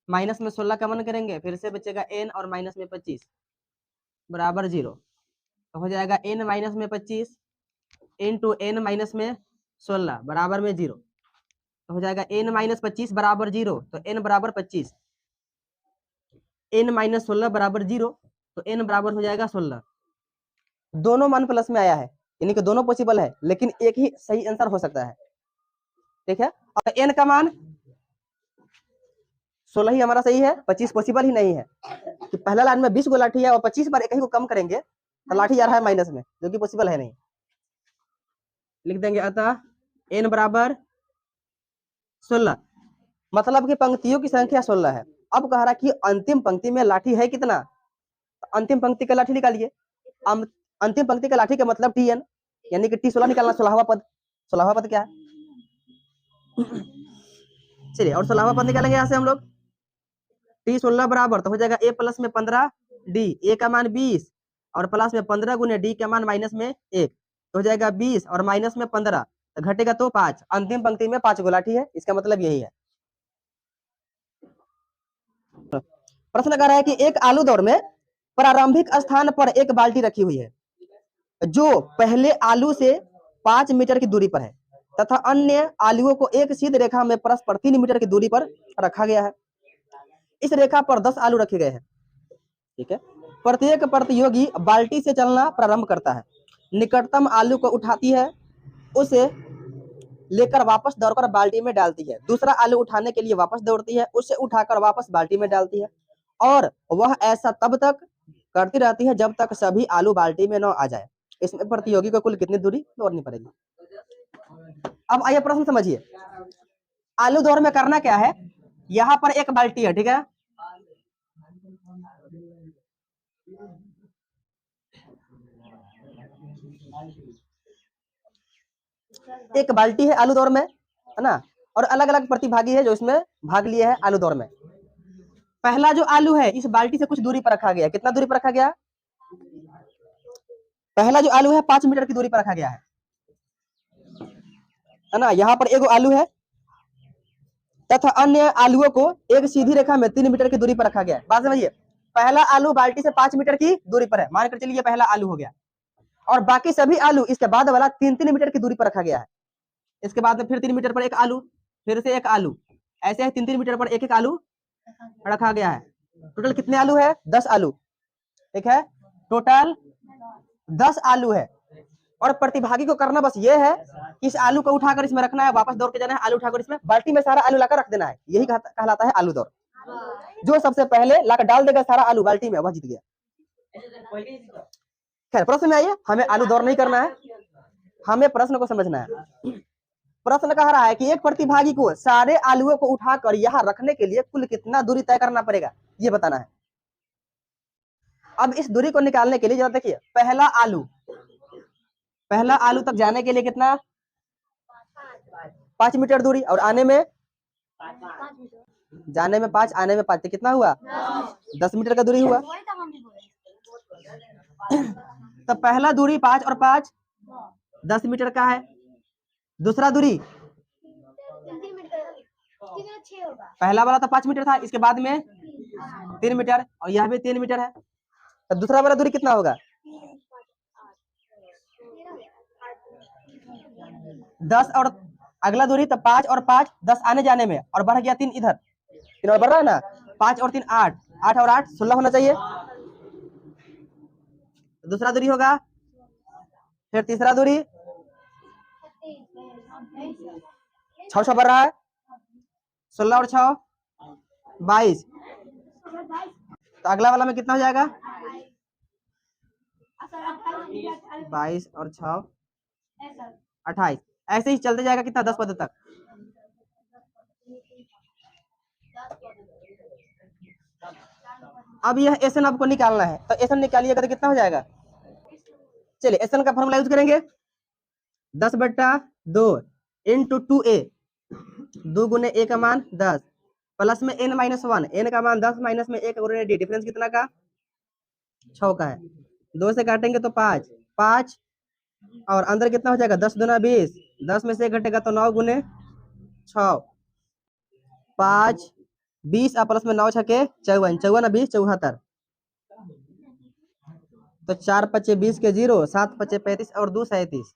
माइनस में 16 कमन करेंगे, फिर से बचेगा n और माइनस में 25 बराबर 0। तो हो जाएगा n माइनस में 25 इंटू n माइनस में 16 बराबर में 0। तो हो जाएगा n माइनस 25 बराबर 0, तो n बराबर 25, n माइनस 16 बराबर 0, तो n बराबर हो जाएगा 16। दोनों मान प्लस में आया है, यानी कि दोनों पॉसिबल है, लेकिन एक ही सही आंसर हो सकता है। ठीक है, और n का मान 16 ही हमारा सही है, 25 पॉसिबल ही नहीं है कि पहला लाइन में 20 गो लाठी है और 25 बार एक ही को कम करेंगे तो लाठी आ रहा है माइनस में, जो कि पॉसिबल है नहीं। लिख देंगे अतः n बराबर 16, मतलब कि पंक्तियों की संख्या 16 है। अब कह रहा कि अंतिम पंक्ति में लाठी है कितना, तो अंतिम पंक्ति का लाठी निकालिए। अंतिम पंक्ति का लाठी का मतलब tn, यानी कि t16 निकालना, 16वां पद। 16वां पद क्या है, चलिए, और 16वां पद निकालेंगे यहाँ से हम लोग। t16 बराबर तो हो जाएगा a प्लस में 15 d, a का मान 20 और प्लस में 15 गुने d का मान माइनस में 1, तो हो जाएगा 20 और माइनस में 15, तो घटेगा तो 5। अंतिम पंक्ति में 5 गुलाठी है, इसका मतलब यही है। प्रश्न कह रहा है कि एक आलू दौड़ में प्रारंभिक स्थान पर एक बाल्टी रखी हुई है जो पहले आलू से 5 मीटर की दूरी पर है तथा अन्य आलुओं को एक सीधी रेखा में परस्पर 3 मीटर की दूरी पर रखा गया है। इस रेखा पर 10 आलू रखे गए हैं। ठीक है, प्रत्येक प्रतियोगी बाल्टी से चलना प्रारंभ करता है, निकटतम आलू को उठाती है, उसे लेकर वापस दौड़कर बाल्टी में डालती है, दूसरा आलू उठाने के लिए वापस दौड़ती है, उसे उठाकर वापस बाल्टी में डालती है, और वह ऐसा तब तक करती रहती है जब तक सभी आलू बाल्टी में न आ जाए। इसमें प्रतियोगी को कुल कितनी दूरी दौड़नी पड़ेगी। अब आइए प्रश्न समझिए। आलू दौड़ में करना क्या है, यहाँ पर एक बाल्टी है, ठीक है, एक बाल्टी है आलू दौड़ में, है ना, और अलग अलग प्रतिभागी है जो इसमें भाग लिए हैं आलू दौड़ में। पहला जो आलू है इस बाल्टी से कुछ दूरी पर रखा गया, कितना दूरी पर रखा गया, पहला जो आलू है 5 मीटर की दूरी पर रखा गया है ना। यहाँ पर एक आलू है तथा अन्य आलुओं को एक सीधी रेखा में 3 मीटर की दूरी पर रखा गया है। बात समझिए, पहला आलू बाल्टी से 5 मीटर की दूरी पर है, मानकर चलिए पहला आलू हो गया, और बाकी सभी आलू इसके बाद वाला 3-3 मीटर की दूरी पर रखा गया है। इसके बाद में फिर 3 मीटर पर एक आलू, फिर से एक आलू, ऐसे 3-3 मीटर पर एक एक आलू रखा गया है। टोटल कितने आलू है, 10 आलू। ठीक है, टोटल 10 आलू है, और प्रतिभागी को करना बस ये है कि इस आलू को उठाकर इसमें रखना है, वापस दौड़ के जाना है, आलू उठाकर इसमें बाल्टी में सारा आलू लाकर रख देना है, यही कहलाता है आलू दौड़। जो सबसे पहले लाकर डाल देगा सारा आलू बाल्टी में, वह जीत गया। खैर, प्रश्न में आइए, हमें आलू दौड़ नहीं करना है, हमें प्रश्न को समझना है। प्रश्न कह रहा है कि एक प्रतिभागी को सारे आलुओं को उठाकर यहाँ रखने के लिए कुल कितना दूरी तय करना पड़ेगा, ये बताना है। अब इस दूरी को निकालने के लिए जरा देखिए, पहला आलू तक जाने के लिए कितना, 5 मीटर दूरी, और आने में, जाने में 5, आने में 5, तो कितना हुआ, 10 मीटर का दूरी हुआ। तो पहला दूरी 5 और 5 10 मीटर का है। दूसरा दूरी पहला वाला तो 5 मीटर था, इसके बाद में 3 मीटर, और यह भी 3 मीटर है, तो दूसरा वाला दूरी कितना होगा, 10, और अगला दूरी तो 5 और 5 10 आने जाने में, और बढ़ गया 3 इधर, 3 और बढ़ रहा है ना, 5 और 3 8, 8 और 8 16 होना चाहिए। दूसरा दूरी होगा, फिर तीसरा दूरी 6 बढ़ रहा है, 16 और 6 22, तो अगला वाला में कितना हो जाएगा, 22 और 6 28, ऐसे ही चलते जाएगा, कितना 10 पद तक। अब यह एसन आपको निकालना है, तो एसन निकालिएगा तो कितना हो जाएगा, चलिए एसन का फॉर्मूला यूज करेंगे, 10/2 इंटू 2a, 2 गुने a का मान 10 प्लस में n-1, n का मान 10 माइनस में 1 गुने d, डिफरेंस कितना का, 6 का है, 2 से काटेंगे तो 5, 5 और अंदर कितना हो जाएगा 10 दूना 20, 10 में से 1 घटेगा तो 9 गुने 6, 5 20 और प्लस में 9 छके 54, 54 20 74, तो 4 पचे 20 के 0, 7 पचे 35 और 2 37,